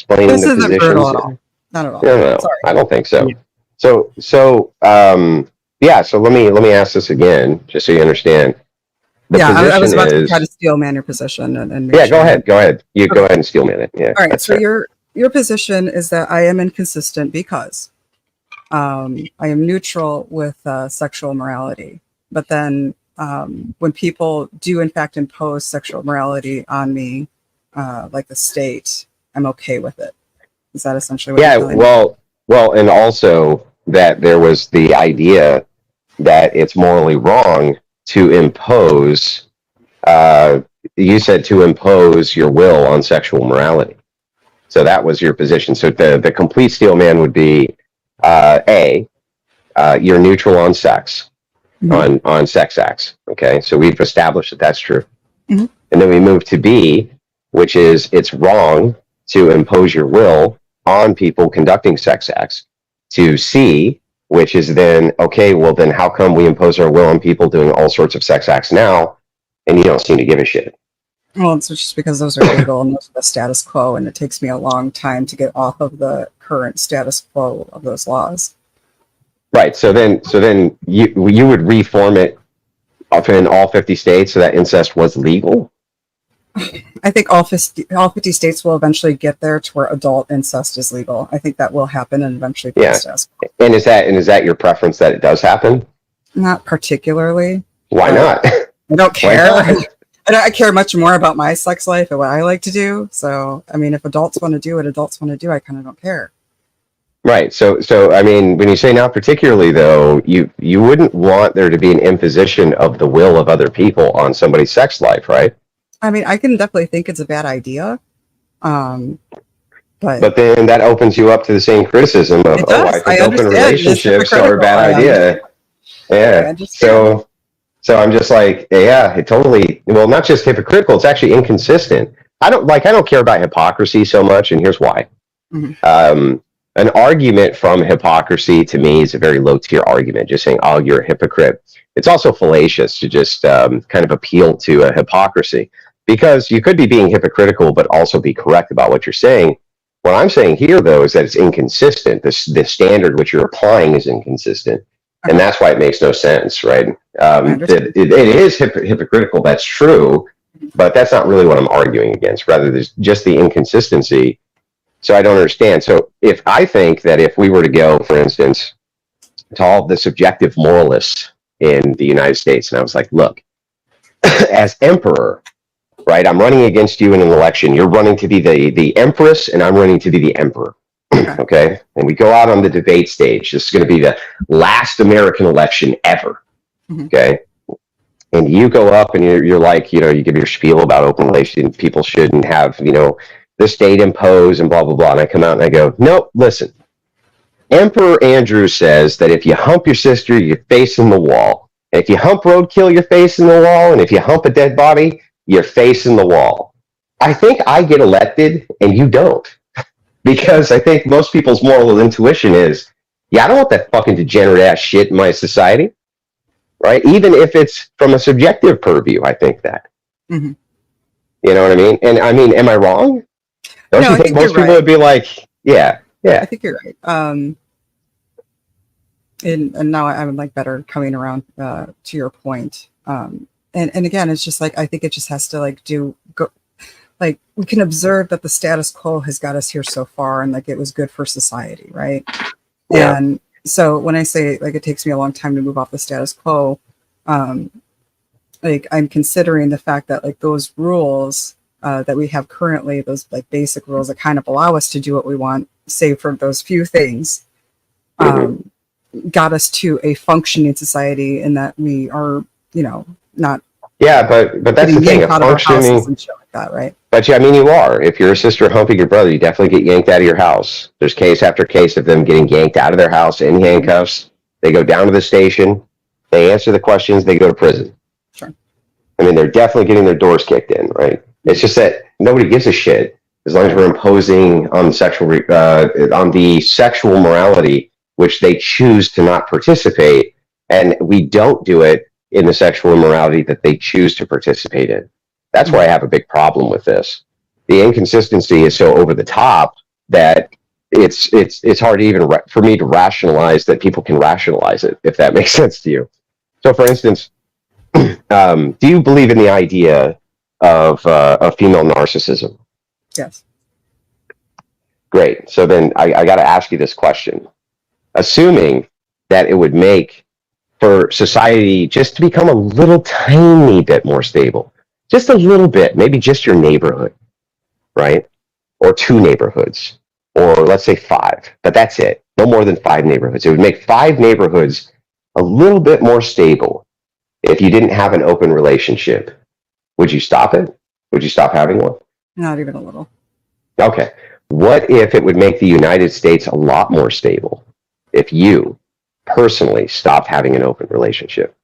isn't
positions.
Brutal at all. Not at all.
No,
sorry.
I don't think so. Yeah. So let me ask this again, just so you understand.
I was about to try to steel man your position and
go ahead. You go ahead and steel man it. Yeah.
All right. So your position is that I am inconsistent because I am neutral with sexual morality, but then when people do in fact impose sexual morality on me, like the state, I'm okay with it. Is that essentially what you're telling me?
Well, and also that there was the idea that it's morally wrong to impose, you said to impose your will on sexual morality. So that was your position. So the complete steel man would be, you're neutral on sex, on sex acts. Okay, so we've established that that's true. Mm-hmm. And then we move to B, which is it's wrong to impose your will on people conducting sex acts, to C, which is then, okay, well then how come we impose our will on people doing all sorts of sex acts now, and you don't seem to give a shit?
Well, it's just because those are legal and those are the status quo, and it takes me a long time to get off of the current status quo of those laws.
Right, so then you would reform it in all 50 states so that incest was legal?
I think all 50 states will eventually get there to where adult incest is legal. I think that will happen and eventually pass.
And is that your preference that it does happen?
Not particularly.
Why not?
I don't care. I care much more about my sex life and what I like to do. So, I mean, if adults want to do what adults want to do, I kind of don't care.
Right. So I mean, when you say not particularly, though, you wouldn't want there to be an imposition of the will of other people on somebody's sex life, right?
I mean, I can definitely think it's a bad idea. But
then that opens you up to the same criticism of, I think open relationships are a bad idea. Yeah. So I'm just like, it totally, well, not just hypocritical, it's actually inconsistent. I don't care about hypocrisy so much, and here's why. An argument from hypocrisy to me is a very low tier argument, just saying, oh, you're a hypocrite. It's also fallacious to just kind of appeal to a hypocrisy, because you could be being hypocritical but also be correct about what you're saying. What I'm saying here, though, is that it's inconsistent. The standard which you're applying is inconsistent, and that's why it makes no sense, right? It is hypocritical, that's true, but that's not really what I'm arguing against. Rather, there's just the inconsistency. So I don't understand. So if I think that if we were to go, for instance, to all the subjective moralists in the United States, and I was like, look, as emperor, right, I'm running against you in an election. You're running to be the empress, and I'm running to be the emperor. Okay? And we go out on the debate stage. This is going to be the last American election ever. Okay? And you go up and you're like, you give your spiel about open relations. People shouldn't have, the state impose and blah, blah, blah. And I come out and I go, nope, listen. Emperor Andrew says that if you hump your sister, you're facing the wall. And if you hump roadkill, you're facing the wall. And if you hump a dead body, you're facing the wall. I think I get elected and you don't. Because I think most people's moral intuition is, I don't want that fucking degenerate ass shit in my society. Right? Even if it's from a subjective purview, I think that. You know what I mean? And I mean, am I wrong? Don't you think most people would be like, yeah.
I think you're right. And now I'm like better coming around to your point. And again, it's just like, I think it just has to like we can observe that the status quo has got us here so far, and like it was good for society, right? Yeah. And so when I say like it takes me a long time to move off the status quo, like I'm considering the fact that like those rules that we have currently, those like basic rules that kind of allow us to do what we want, save for those few things, got us to a functioning society, in that we are, not.
Yeah, but that's the thing. A functioning
and shit like that, right?
But yeah, I mean, you are. If you're a sister humping your brother, you definitely get yanked out of your house. There's case after case of them getting yanked out of their house in handcuffs. They go down to the station. They answer the questions. They go to prison.
Sure.
I mean, they're definitely getting their doors kicked in, right? It's just that nobody gives a shit as long as we're imposing on the sexual morality, which they choose to not participate, and we don't do it in the sexual immorality that they choose to participate in. That's why I have a big problem with this. The inconsistency is so over the top that it's hard to even for me to rationalize that people can rationalize it, if that makes sense to you. So, for instance, do you believe in the idea of female narcissism?
Yes.
Great. So then I got to ask you this question. Assuming that it would make for society just to become a little tiny bit more stable, just a little bit, maybe just your neighborhood, right? Or 2 neighborhoods, or let's say 5, but that's it. No more than 5 neighborhoods. It would make 5 neighborhoods a little bit more stable if you didn't have an open relationship. Would you stop it? Would you stop having one?
Not even a little.
Okay. What if it would make the United States a lot more stable if you personally stopped having an open relationship?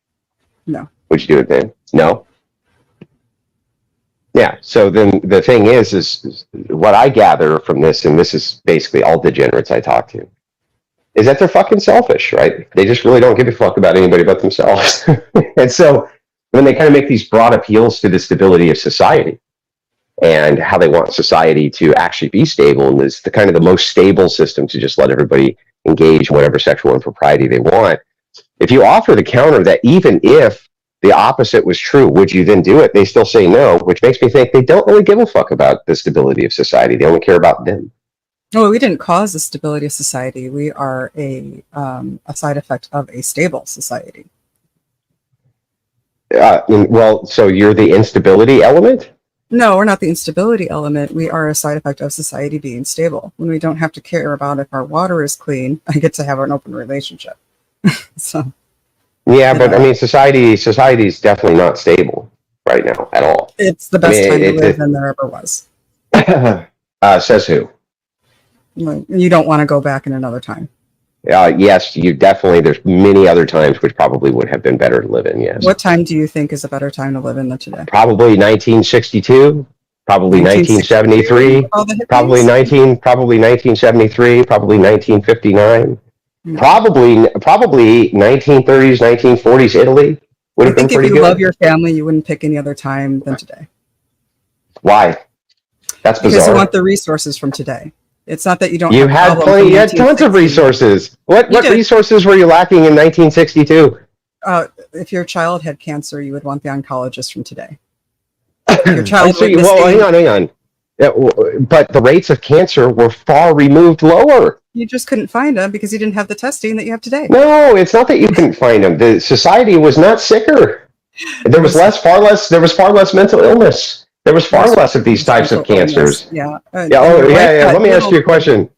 No.
Would you do it then? No? Yeah. So then the thing is what I gather from this, and this is basically all degenerates I talk to, is that they're fucking selfish, right? They just really don't give a fuck about anybody but themselves. And so when they kind of make these broad appeals to the stability of society and how they want society to actually be stable, and is the kind of the most stable system to just let everybody engage in whatever sexual impropriety they want. If you offer the counter that even if the opposite was true, would you then do it? They still say no, which makes me think they don't really give a fuck about the stability of society. They only care about them.
No, we didn't cause the stability of society. We are a side effect of a stable society.
Well, so you're the instability element?
No, we're not the instability element. We are a side effect of society being stable. When we don't have to care about if our water is clean, I get to have an open relationship. So.
Yeah, but I mean, society is definitely not stable right now at all.
It's the best time to live than there ever was.
Says who?
You don't want to go back in another time.
Yes, you definitely. There's many other times which probably would have been better to live in. Yes.
What time do you think is a better time to live in than today?
Probably 1962. Probably 1973, probably 1973, probably 1959, probably 1930s, 1940s Italy would have been pretty good. I think
if you love your family, you wouldn't pick any other time than today.
Why? That's bizarre.
Because you want the resources from today. It's not that you don't.
You had plenty. You had tons of resources. What resources were you lacking in 1962?
If your child had cancer, you would want the oncologist from today. Your child
hang on. Yeah, but the rates of cancer were far removed lower.
You just couldn't find them because you didn't have the testing that you have today.
No, it's not that you couldn't find them. The society was not sicker. There was far less mental illness. There was far less of these types of cancers.
Yeah.
Let me ask you a question.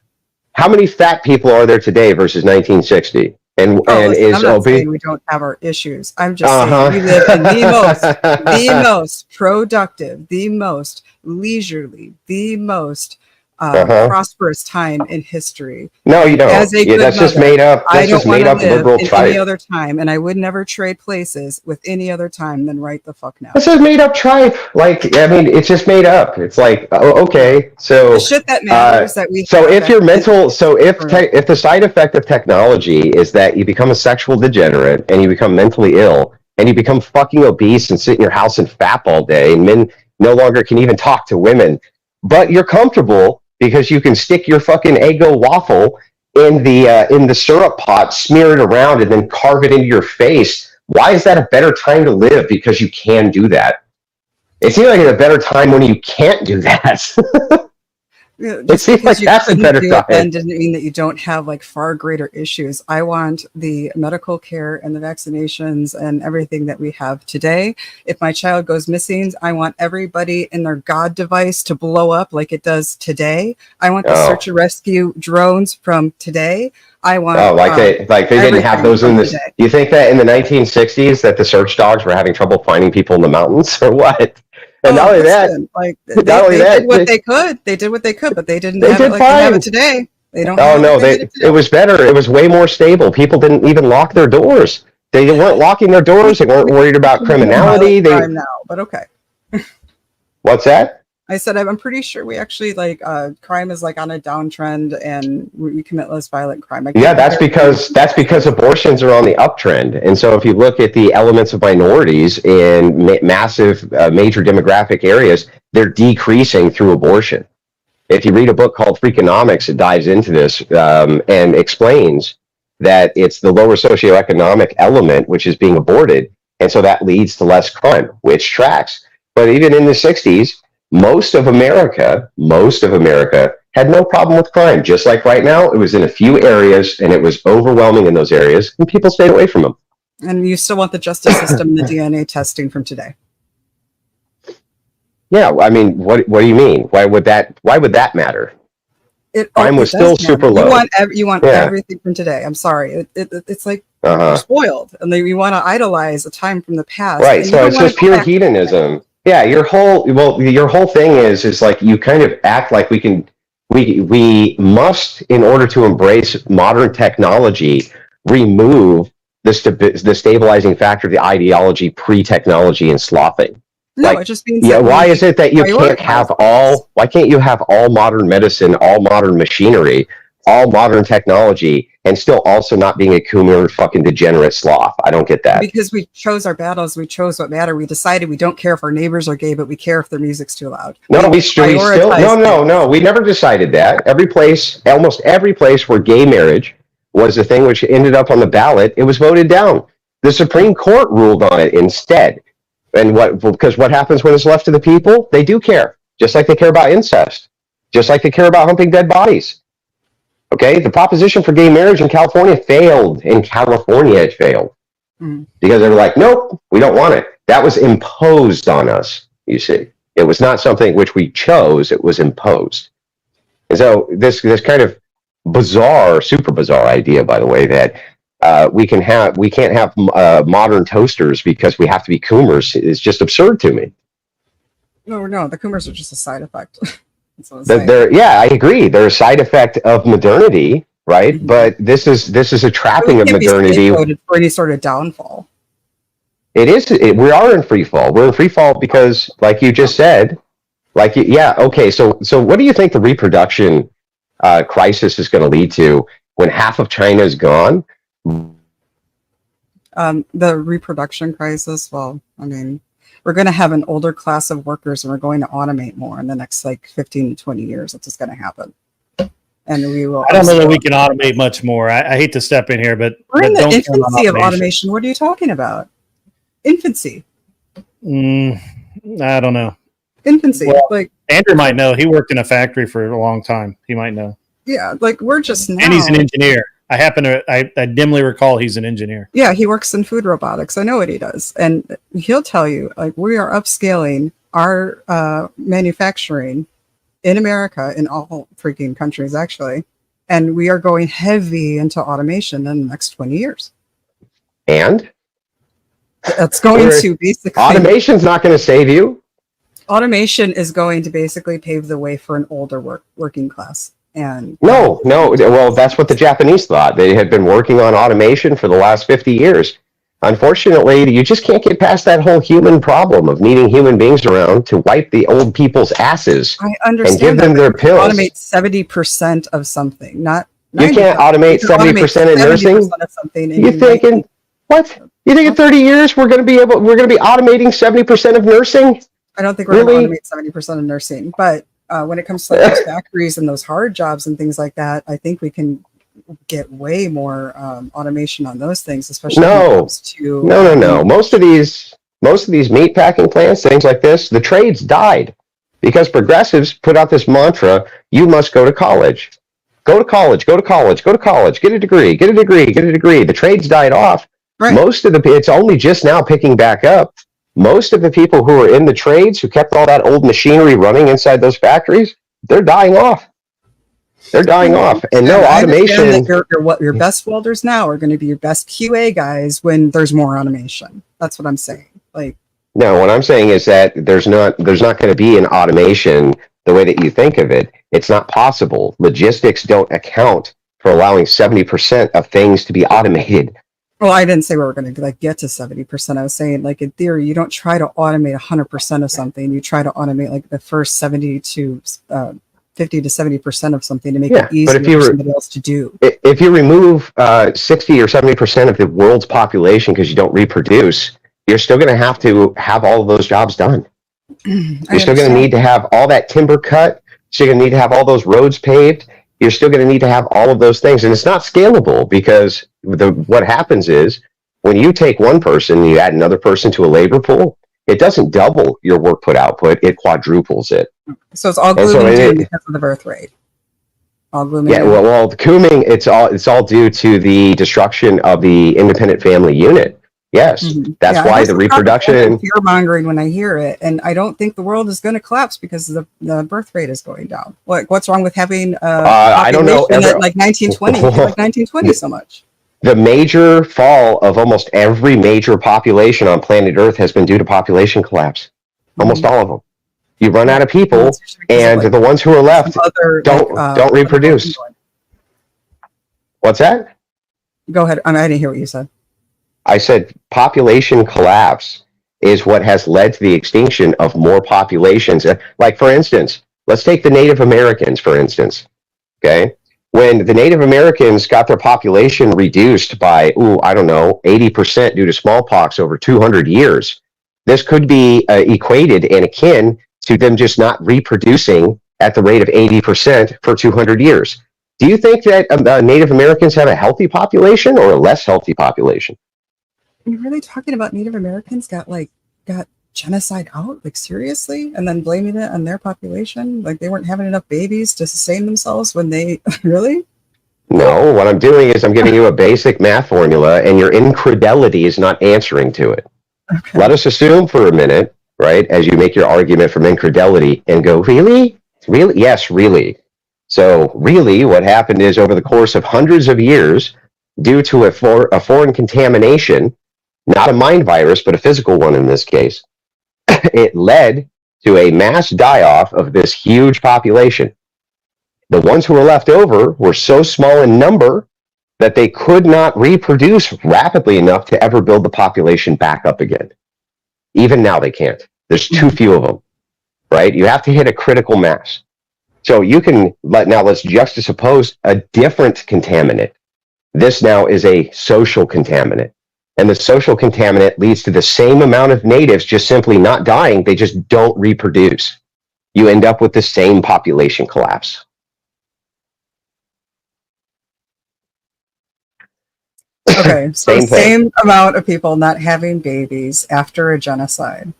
How many fat people are there today versus 1960? And is
I'm not saying we don't have our issues. I'm just saying we live in the most productive, the most leisurely, the most prosperous time in history.
No, you don't. That's just made up. That's just made up liberal tripe.
Any other time, and I would never trade places with any other time than right the fuck now.
This is made up tripe. Like, I mean, it's just made up. It's like, okay, so
the shit that matters that we.
So if you're mental, if the side effect of technology is that you become a sexual degenerate and you become mentally ill and you become fucking obese and sit in your house and fap all day, and men no longer can even talk to women, but you're comfortable because you can stick your fucking Eggo waffle in the syrup pot, smear it around, and then carve it into your face. Why is that a better time to live? Because you can do that. It seems like it's a better time when you can't do that. It seems like that's a better time.
And didn't mean that you don't have like far greater issues. I want the medical care and the vaccinations and everything that we have today. If my child goes missing, I want everybody in their God device to blow up like it does today. I want the search and rescue drones from today. I want
they didn't have those in this. Do you think that in the 1960s that the search dogs were having trouble finding people in the mountains or what? And not only that,
they did what they could. They did what they could, but they didn't have it like they have it today. They don't.
Oh no, it was better. It was way more stable. People didn't even lock their doors. They weren't locking their doors. They weren't worried about criminality.
Now, but okay.
What's that?
I said I'm pretty sure we actually crime is like on a downtrend and we commit less violent crime.
That's because abortions are on the uptrend. And so if you look at the elements of minorities in massive major demographic areas, they're decreasing through abortion. If you read a book called Freakonomics, it dives into this and explains that it's the lower socioeconomic element which is being aborted, and so that leads to less crime, which tracks. But even in the 60s, most of America had no problem with crime. Just like right now, it was in a few areas, and it was overwhelming in those areas, and people stayed away from them.
And you still want the justice system and the DNA testing from today?
Yeah, I mean, what do you mean? Why would that matter? Crime was still super low.
You want everything from today. I'm sorry. It's like you're spoiled, and you want to idolize a time from the past.
Right. So it's just pure hedonism. Yeah, your whole thing is like you kind of act like we must, in order to embrace modern technology, remove the stabilizing factor of the ideology pre-technology and slothing.
No, it just means
why is it that you can't have why can't you have all modern medicine, all modern machinery, all modern technology, and still also not being a coomer fucking degenerate sloth? I don't get that.
Because we chose our battles, we chose what mattered. We decided we don't care if our neighbors are gay, but we care if their music's too loud.
No, we never decided that. Almost every place where gay marriage was the thing which ended up on the ballot, it was voted down. The Supreme Court ruled on it instead. And because what happens when it's left to the people? They do care, just like they care about incest, just like they care about humping dead bodies. Okay, the proposition for gay marriage in California failed. In California, it failed because they were like, nope, we don't want it. That was imposed on us, you see. It was not something which we chose, it was imposed. And so this kind of super bizarre idea, by the way, that we can't have modern toasters because we have to be coomers is just absurd to me.
No, the coomers are just a side effect.
I agree. They're a side effect of modernity, right? Mm-hmm. But this is a trapping of modernity
for any sort of downfall.
It is. We are in free fall. We're in free fall because, like you just said, Like, yeah, okay. So what do you think the reproduction crisis is going to lead to when half of China is gone?
The reproduction crisis. Well, I mean, we're going to have an older class of workers, and we're going to automate more in the next like 15 to 20 years. That's just going to happen. And we will.
I don't know that we can automate much more. I hate to step in here, but
we're in the infancy of automation. What are you talking about? Infancy.
I don't know.
Infancy.
Well,
like
Andrew might know. He worked in a factory for a long time. He might know.
Yeah, like we're just now.
And he's an engineer. I dimly recall he's an engineer.
Yeah, he works in food robotics. I know what he does. And he'll tell you, like, we are upscaling our manufacturing in America, in all freaking countries, actually. And we are going heavy into automation in the next 20 years.
And?
That's going to basically...
Automation's not going to save you.
Automation is going to basically pave the way for an older working class. And
no. Well, that's what the Japanese thought. They had been working on automation for the last 50 years. Unfortunately, you just can't get past that whole human problem of needing human beings around to wipe the old people's asses and give them their pills.
Automate 70% of something, not
you can't automate 70% in nursing. You thinking what? You think in 30 years we're going to be automating 70% of nursing?
I don't think we're going to automate 70% of nursing, but when it comes to like those factories and those hard jobs and things like that, I think we can get way more automation on those things, especially when it comes to
no. Most of these meat packing plants, things like this, the trades died because progressives put out this mantra: you must go to college. Go to college, go to college, go to college, get a degree, get a degree, get a degree. The trades died off.
Right.
It's only just now picking back up. Most of the people who are in the trades, who kept all that old machinery running inside those factories, they're dying off. They're dying off. And no automation.
That your best welders now are going to be your best QA guys when there's more automation. That's what I'm saying. Like,
no, what I'm saying is that there's not going to be an automation the way that you think of it. It's not possible. Logistics don't account for allowing 70% of things to be automated.
Well, I didn't say we were going to get to 70%. I was saying, like, in theory, you don't try to automate 100% of something. You try to automate like the first 50 to 70% of something to make it easier for somebody else to do.
If you remove 60 or 70% of the world's population because you don't reproduce, you're still going to have all of those jobs done. You're still going to need to have all that timber cut. So you're going to need to have all those roads paved. You're still going to need to have all of those things. And it's not scalable because what happens is when you take one person and you add another person to a labor pool, it doesn't double your work output, it quadruples it.
So it's all gloom and doom because of the birth rate. All gloom and doom.
Well, the cooming, it's all due to the destruction of the independent family unit. Yes, that's why the reproduction.
Fear mongering when I hear it, and I don't think the world is going to collapse because the birth rate is going down. What's wrong with having
I don't know,
like 1920, like 1920 so much?
The major fall of almost every major population on planet Earth has been due to population collapse. Almost all of them. You run out of people, and the ones who are left don't reproduce. What's that?
Go ahead. I didn't hear what you said.
I said population collapse is what has led to the extinction of more populations. Like, for instance, let's take the Native Americans, for instance. Okay? When the Native Americans got their population reduced by, 80% due to smallpox over 200 years, this could be equated and akin to them just not reproducing at the rate of 80% for 200 years. Do you think that Native Americans have a healthy population or a less healthy population?
You're really talking about Native Americans got genocide out? Like, seriously? And then blaming it on their population? Like, they weren't having enough babies to sustain themselves when they... Really?
No, what I'm doing is I'm giving you a basic math formula, and your incredulity is not answering to it. Okay. Let us assume for a minute, right, as you make your argument from incredulity, and go, really? Really? Yes, really. So, really, what happened is over the course of hundreds of years, due to a foreign contamination, not a mind virus, but a physical one in this case, it led to a mass die-off of this huge population. The ones who were left over were so small in number that they could not reproduce rapidly enough to ever build the population back up again. Even now they can't. There's too few of them. right? You have to hit a critical mass. So you can let's juxtapose a different contaminant. This now is a social contaminant. And the social contaminant leads to the same amount of natives just simply not dying. They just don't reproduce. You end up with the same population collapse.
Okay, so same amount of people not having babies after a genocide.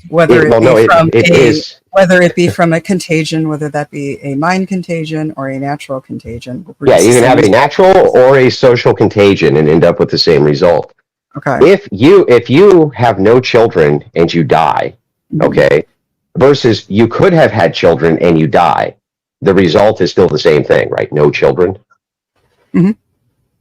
Whether it be from a contagion, whether that be a mind contagion or a natural contagion.
Yeah, you can have a natural or a social contagion and end up with the same result.
Okay.
If you have no children and you die, okay, versus you could have had children and you die, the result is still the same thing, right? No children.
Mm-hmm.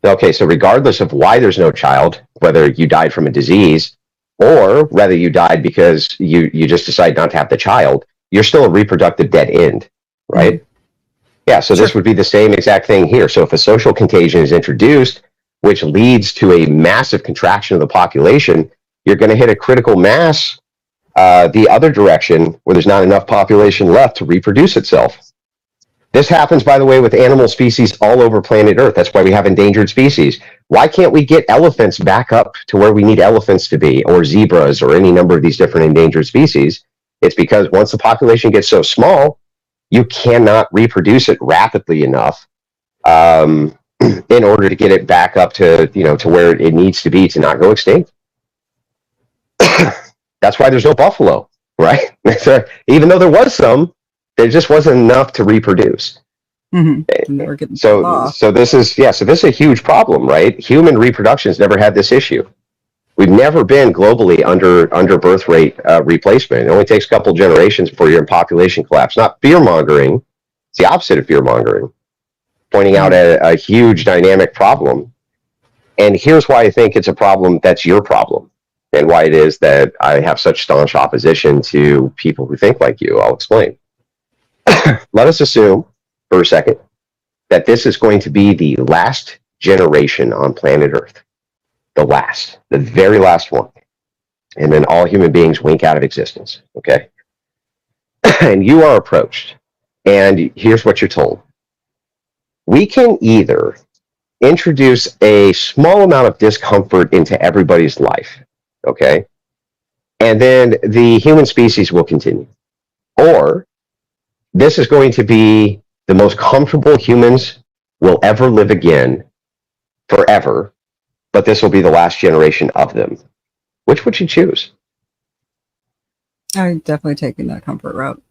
Okay, so regardless of why there's no child, whether you died from a disease or whether you died because you just decide not to have the child, you're still a reproductive dead end, right? Mm-hmm. Yeah, so this would be the same exact thing here. So if a social contagion is introduced, which leads to a massive contraction of the population, you're going to hit a critical mass the other direction where there's not enough population left to reproduce itself. This happens, by the way, with animal species all over planet Earth. That's why we have endangered species. Why can't we get elephants back up to where we need elephants to be, or zebras, or any number of these different endangered species? It's because once the population gets so small, you cannot reproduce it rapidly enough in order to get it back up to, to where it needs to be to not go extinct. That's why there's no buffalo, right? Even though there was some, there just wasn't enough to reproduce.
Mm-hmm.
So this is a huge problem, right? Human reproduction's never had this issue. We've never been globally under birth rate replacement. It only takes a couple generations before you're in population collapse. Not fear mongering; it's the opposite of fear mongering. Pointing out a huge dynamic problem. And here's why I think it's a problem that's your problem, and why it is that I have such staunch opposition to people who think like you. I'll explain. Let us assume for a second that this is going to be the last generation on planet Earth. The very last one. And then all human beings wink out of existence, okay? And you are approached, and here's what you're told. We can either introduce a small amount of discomfort into everybody's life, okay? And then the human species will continue. Or this is going to be the most comfortable humans will ever live again forever, but this will be the last generation of them. Which would you choose?
I'm definitely taking that comfort route.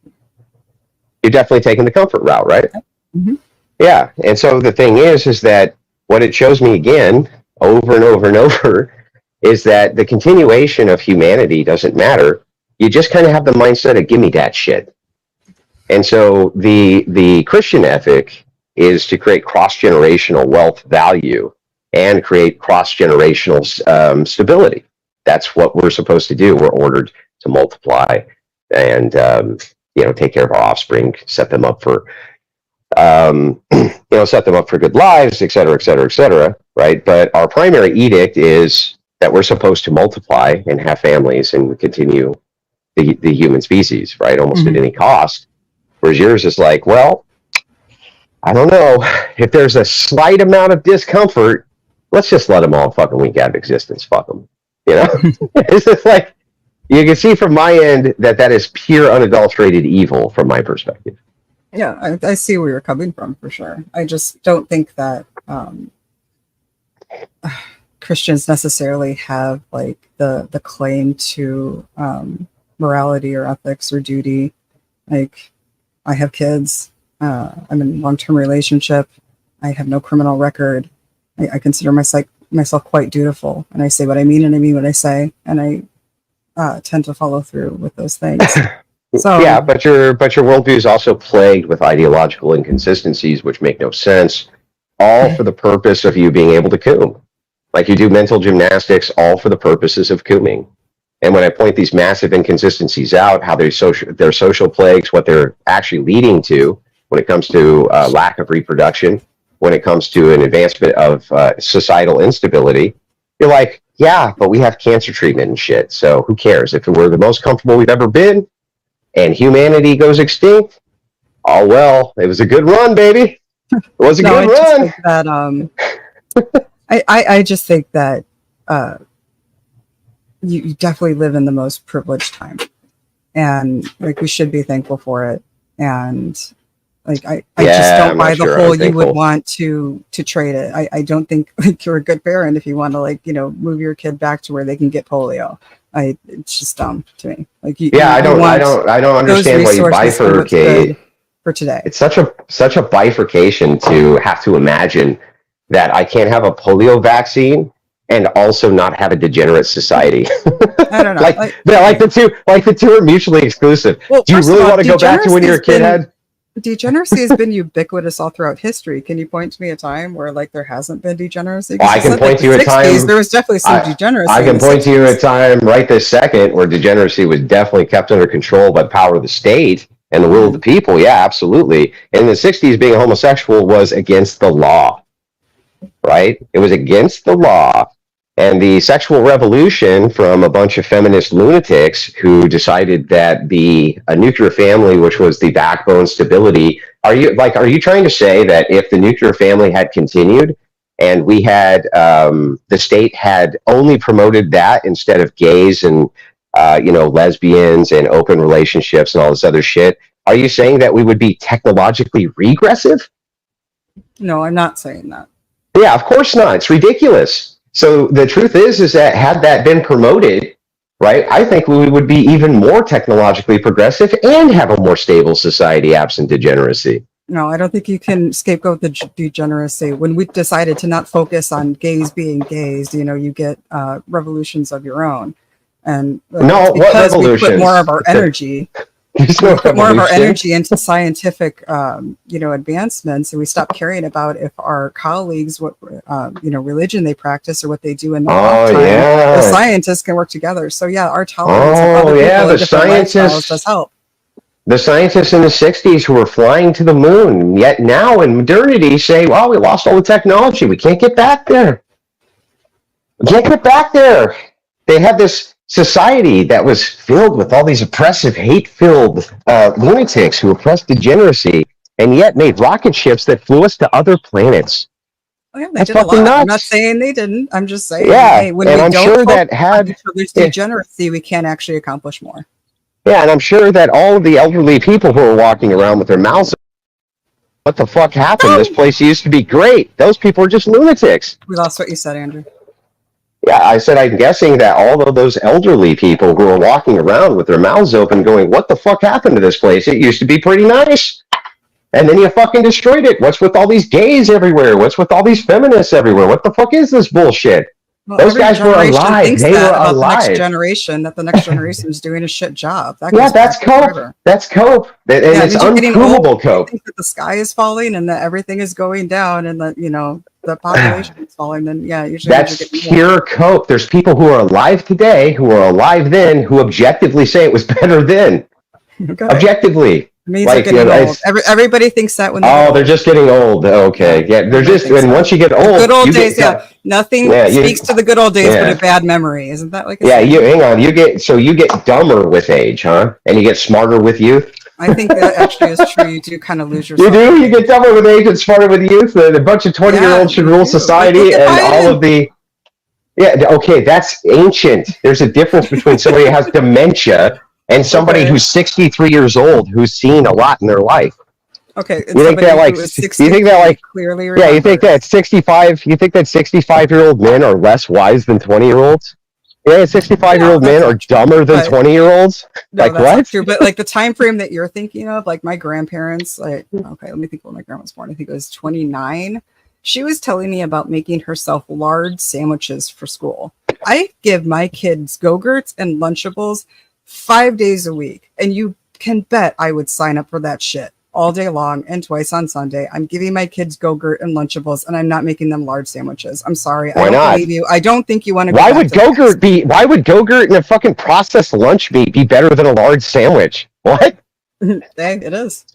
You're definitely taking the comfort route, right?
Mm-hmm.
Yeah, and so the thing is that what it shows me again, over and over and over, is that the continuation of humanity doesn't matter. You just kind of have the mindset of, give me that shit. And so the Christian ethic is to create cross-generational wealth value and create cross-generational stability. That's what we're supposed to do. We're ordered to multiply and take care of our offspring, set them up for good lives, et cetera, et cetera, et cetera, right? But our primary edict is that we're supposed to multiply and have families and continue the human species, right? Almost at any cost. Whereas yours is like, well, I don't know. If there's a slight amount of discomfort, let's just let them all fucking wink out of existence. Fuck them. It's just like, you can see from my end that is pure unadulterated evil from my perspective.
Yeah, I see where you're coming from for sure. I just don't think that Christians necessarily have like the claim to morality or ethics or duty. Like, I have kids. I'm in a long-term relationship. I have no criminal record. I consider myself quite dutiful, and I say what I mean, and I mean what I say, and I tend to follow through with those things. So
yeah, but your worldview is also plagued with ideological inconsistencies which make no sense, all for the purpose of you being able to coom. Like, you do mental gymnastics all for the purposes of cooming. And when I point these massive inconsistencies out, how their social plagues, what they're actually leading to when it comes to lack of reproduction, when it comes to an advancement of societal instability, you're like, yeah, but we have cancer treatment and shit, so who cares? If we're the most comfortable we've ever been, and humanity goes extinct, oh well, it was a good run, baby. It was a good run.
I just think that you definitely live in the most privileged time, and like we should be thankful for it. And like I just don't buy the whole you would want to trade it. I don't think like you're a good parent if you want to like move your kid back to where they can get polio. It's just dumb to me. Like
I don't understand why you bifurcate
for today.
It's such a bifurcation to have to imagine that I can't have a polio vaccine and also not have a degenerate society.
I don't know.
like the two are mutually exclusive. Well, do you really want to go back to when you were a kid?
Degeneracy has been ubiquitous all throughout history. Can you point to me a time where like there hasn't been degeneracy?
Well, I can point to you a time.
There was definitely some degeneracy.
I can point to you a time right this second where degeneracy was definitely kept under control by the power of the state and the will of the people. Yeah, absolutely. In the 60s, being a homosexual was against the law, right? It was against the law. And the sexual revolution from a bunch of feminist lunatics who decided that a nuclear family, which was the backbone stability, are you trying to say that if the nuclear family had continued and we had the state had only promoted that instead of gays and lesbians and open relationships and all this other shit, are you saying that we would be technologically regressive?
No, I'm not saying that.
Yeah, of course not. It's ridiculous. So the truth is that had that been promoted, right, I think we would be even more technologically progressive and have a more stable society absent degeneracy.
No, I don't think you can scapegoat the degeneracy. When we decided to not focus on gays being gays, you get revolutions of your own. And
no, what revolutions?
We put more of our energy. More of our energy into scientific, advancements, and we stop caring about if our colleagues, what religion they practice or what they do in the off time. The scientists can work together. So our tolerance of other people and different lifestyles does help.
The scientists in the 60s who were flying to the moon, yet now in modernity say, well, we lost all the technology. We can't get back there. We can't get back there. They have this society that was filled with all these oppressive, hate-filled lunatics who oppressed degeneracy, and yet made rocket ships that flew us to other planets.
Oh, yeah, they did a lot. Nuts. I'm not saying they didn't. I'm just saying, when
and
we
I'm
don't
sure that had
degeneracy, we can actually accomplish more.
Yeah, and I'm sure that all of the elderly people who are walking around with their mouths, what the fuck happened? This place used to be great. Those people are just lunatics.
We lost what you said, Andrew.
Yeah, I said I'm guessing that all of those elderly people who are walking around with their mouths open going, what the fuck happened to this place? It used to be pretty nice. And then you fucking destroyed it. What's with all these gays everywhere? What's with all these feminists everywhere? What the fuck is this bullshit?
Well,
those guys were alive. They were alive.
The next generation is doing a shit job.
That's cope. That's cope. And it's unprovable cope.
I think that the sky is falling and that everything is going down and that, the population is falling, then usually
that's pure cope. There's people who are alive today, who are alive then, who objectively say it was better then. Okay. Objectively.
It means they're getting old. Everybody thinks that when
they're just getting old. Okay. Yeah, they're just, and once you get old.
The good old days, nothing speaks to the good old days but a bad memory. Isn't that like
hang on. You get dumber with age, huh? And you get smarter with youth?
I think that actually is true. You do kind of lose yourself.
You do? You get dumber with age and smarter with youth, and a bunch of 20-year-olds should rule society, and all of the... Yeah, okay, that's ancient. There's a difference between somebody who has dementia and somebody who's 63 years old who's seen a lot in their life.
Okay,
you think that
clearly
remembers. You think that 65-year-old men are less wise than 20-year-olds? Yeah, 65-year-old men are dumber than 20-year-olds.
No,
like
that's
what?
Not true. But like the time frame that you're thinking of, like my grandparents, let me think when my grandma was born. I think it was 29. She was telling me about making herself large sandwiches for school. I give my kids Go-Gurts and Lunchables 5 days a week, and you can bet I would sign up for that shit all day long and twice on Sunday. I'm giving my kids Go-Gurt and Lunchables, and I'm not making them large sandwiches. I'm sorry.
Why not?
Believe you. I don't think you want to.
Why would Go-Gurt and a fucking processed lunch meat be better than a large sandwich? What?
It is.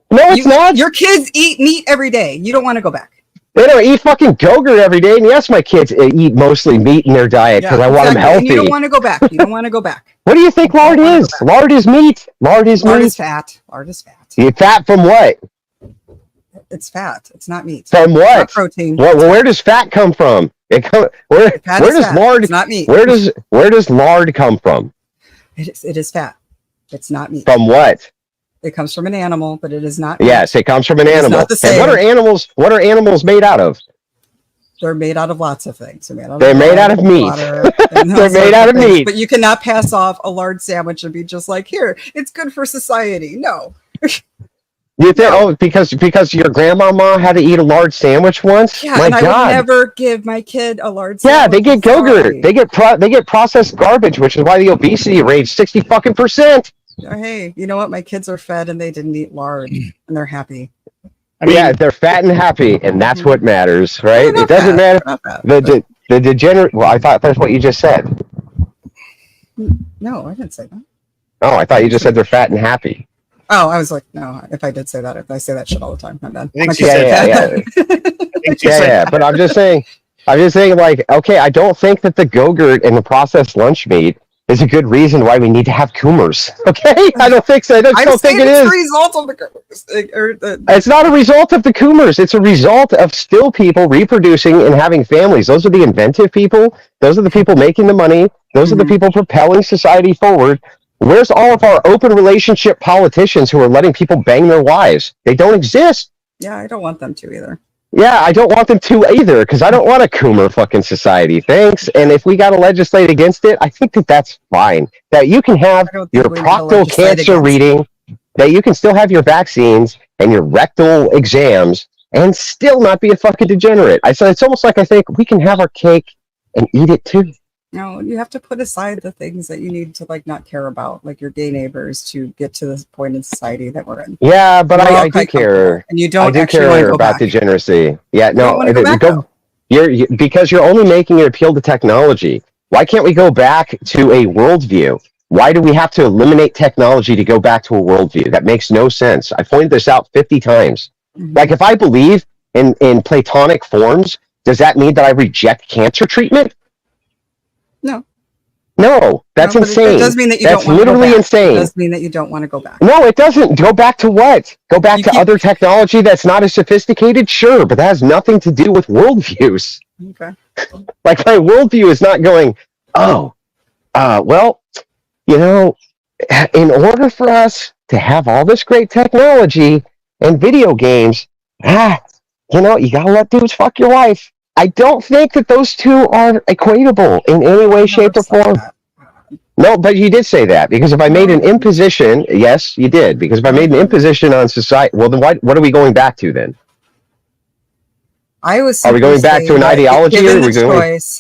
No, it's not.
Your kids eat meat every day. You don't want to go back.
They don't eat fucking Go-Gurt every day. And yes, my kids eat mostly meat in their diet because I want them healthy.
And you don't want to go back. You don't want to go back.
What do you think lard is? Lard is meat. Lard is
fat. Lard is fat.
You fat from what?
It's fat. It's not meat.
From what?
Not protein.
Well, where does fat come from? Where does lard?
It's not meat.
Where does lard come from?
It is fat. It's not meat.
From what?
It comes from an animal, but it is not meat.
Yes, it comes from an animal.
Not the same.
And what are animals made out of?
They're made out of lots of things.
They're made out of meat. They're made out of meat.
But you cannot pass off a lard sandwich and be just like, here, it's good for society. No.
You think, because your grandmama had to eat a lard sandwich once?
Yeah, I would never give my kid a lard sandwich.
Yeah, they get Go-Gurt. They get processed garbage, which is why the obesity rate 60%.
Hey, you know what? My kids are fed and they didn't eat lard, and they're happy.
They're fat and happy, and that's what matters, right? It doesn't matter. The degenerate. Well, I thought that's what you just said.
No, I didn't say that.
Oh, I thought you just said they're fat and happy.
Oh, I was like, no. If I did say that, I say that shit all the time. I'm done.
Yeah. But I'm just saying, like, okay, I don't think that the Go-Gurt and the processed lunch meat is a good reason why we need to have coomers. Okay, I don't think so. I don't think it is.
A result of the coomers.
It's not a result of the coomers. It's a result of still people reproducing and having families. Those are the inventive people. Those are the people making the money. Those are the people propelling society forward. Where's all of our open relationship politicians who are letting people bang their wives? They don't exist.
Yeah, I don't want them to either.
Yeah, I don't want them to either, because I don't want a coomer fucking society. Thanks. And if we got to legislate against it, I think that that's fine. That you can have your proctal cancer reading, that you can still have your vaccines and your rectal exams and still not be a fucking degenerate. So it's almost like I think we can have our cake and eat it too.
No, you have to put aside the things that you need to like not care about, like your gay neighbors, to get to this point in society that we're in.
Yeah, but I do care,
and you don't.
I do care about degeneracy. Yeah, no, because you're only making it appeal to technology. Why can't we go back to a worldview? Why do we have to eliminate technology to go back to a worldview? That makes no sense. I pointed this out 50 times. Like, if I believe in Platonic forms, does that mean that I reject cancer treatment? No, that's insane.
It does mean that you
that's
don't want to go back.
Literally insane.
It does mean that you don't want to go back.
No, it doesn't. Go back to what? Go back to other technology that's not as sophisticated? Sure, but that has nothing to do with worldviews.
Okay.
Like, my worldview is not going, well, you know, in order for us to have all this great technology and video games, you know, you gotta let dudes fuck your wife. I don't think that those two are equatable in any way, shape, or form. No, but you did say that, because if I made an imposition, yes, you did, because if I made an imposition on society, well, then what are we going back to then? Are we going back to an ideology?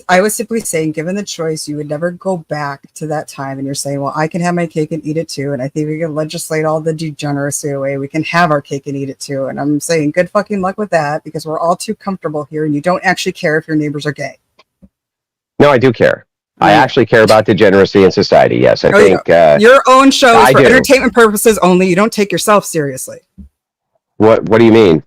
I was simply saying, given the choice, you would never go back to that time. And you're saying, well, I can have my cake and eat it too. And I think we can legislate all the degeneracy away. We can have our cake and eat it too. And I'm saying good fucking luck with that, because we're all too comfortable here. And you don't actually care if your neighbors are gay.
No, I do care. I actually care about degeneracy in society. Yes, I think
your own shows for entertainment purposes only. You don't take yourself seriously.
What do you mean?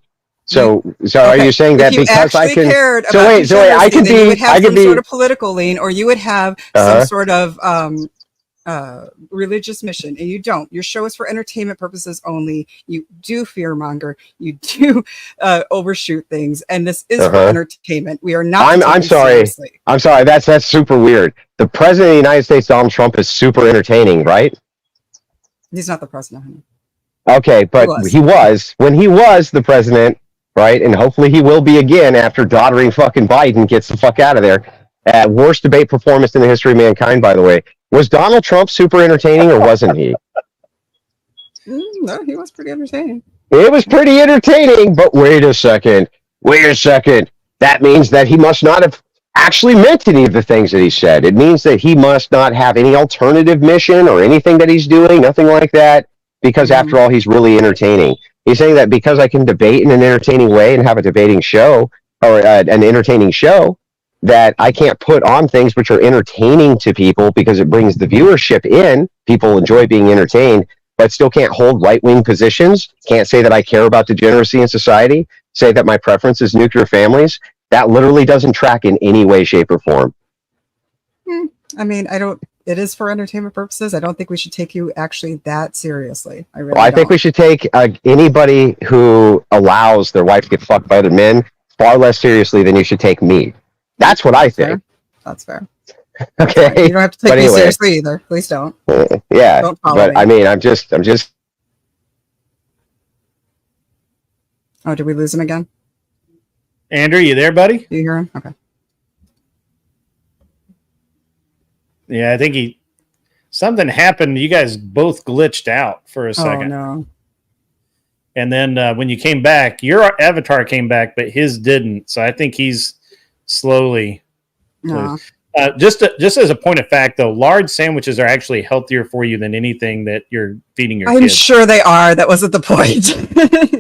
So are you saying that because I can? I could be.
You would have some sort of political lean, or you would have some sort of religious mission, and you don't. Your show is for entertainment purposes only. You do fearmonger. You do overshoot things, and this is for entertainment. We are not.
I'm sorry. Seriously. I'm sorry. That's super weird. The president of the United States, Donald Trump, is super entertaining, right?
He's not the president, honey.
Okay, but he was when he was the president. Right, and hopefully he will be again after doddering fucking Biden gets the fuck out of there. Worst debate performance in the history of mankind, by the way. Was Donald Trump super entertaining, or wasn't he?
No, he was pretty entertaining.
It was pretty entertaining, but wait a second. That means that he must not have actually meant any of the things that he said. It means that he must not have any alternative mission or anything that he's doing, nothing like that, because after all, he's really entertaining. He's saying that because I can debate in an entertaining way and have a debating show, or an entertaining show, that I can't put on things which are entertaining to people because it brings the viewership in. People enjoy being entertained. but still can't hold right-wing positions, can't say that I care about degeneracy in society, say that my preference is nuclear families. That literally doesn't track in any way, shape, or form.
I mean, it is for entertainment purposes. I don't think we should take you actually that seriously.
I think we should take anybody who allows their wife to get fucked by other men far less seriously than you should take me. That's what I think.
That's fair.
Okay.
You don't have to take me seriously either. Please don't.
Yeah.
Don't follow
but
me.
I mean, I'm just.
Oh, did we lose him again?
Andrew, you there, buddy?
Do you hear him? Okay.
Yeah, I think something happened. You guys both glitched out for a second.
Oh, no.
And then when you came back, your avatar came back, but his didn't. So I think he's slowly.
No.
Just as a point of fact, though, large sandwiches are actually healthier for you than anything that you're feeding your kids.
I'm sure they are. That wasn't the point.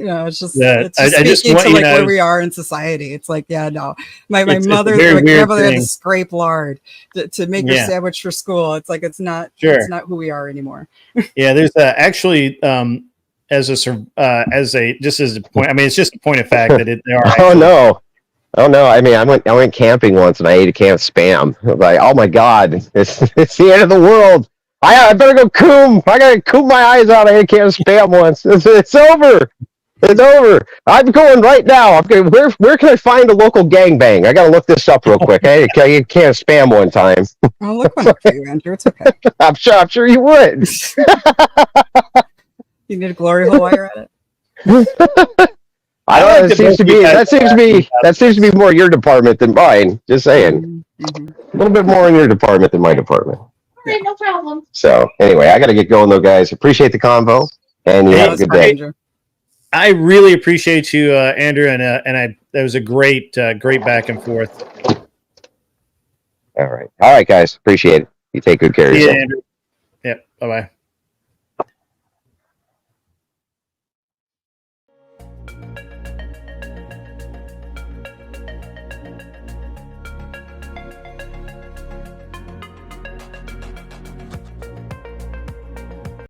It's just, speaking to like where we are in society. It's like, yeah, no. My mother, my grandmother had to scrape lard to make her sandwich for school. It's like it's not who we are anymore.
Yeah, there's actually as a point. I mean, it's just a point of fact that they are. Actually,
Oh no! I mean, I went camping once and I ate a can of Spam. I was like, oh my god, it's the end of the world. I better go coom. I gotta coom my eyes out. I ate a can of Spam once. It's over. It's over. I'm going right now. Where can I find a local gangbang? I gotta look this up real quick. I ate a can of Spam one time.
I'll look one up for you, Andrew. It's okay.
I'm sure you would.
You need a glory hole while you're at it.
I don't know. That seems to be more your department than mine. Just saying, a little bit more in your department than my department.
All right, no problem.
So anyway, I got to get going though, guys. Appreciate the convo, and you have a good day.
I really appreciate you, Andrew, and that was a great back and forth.
All right, guys. Appreciate it. You take good care of yourself.
Andrew. Yep. Bye bye.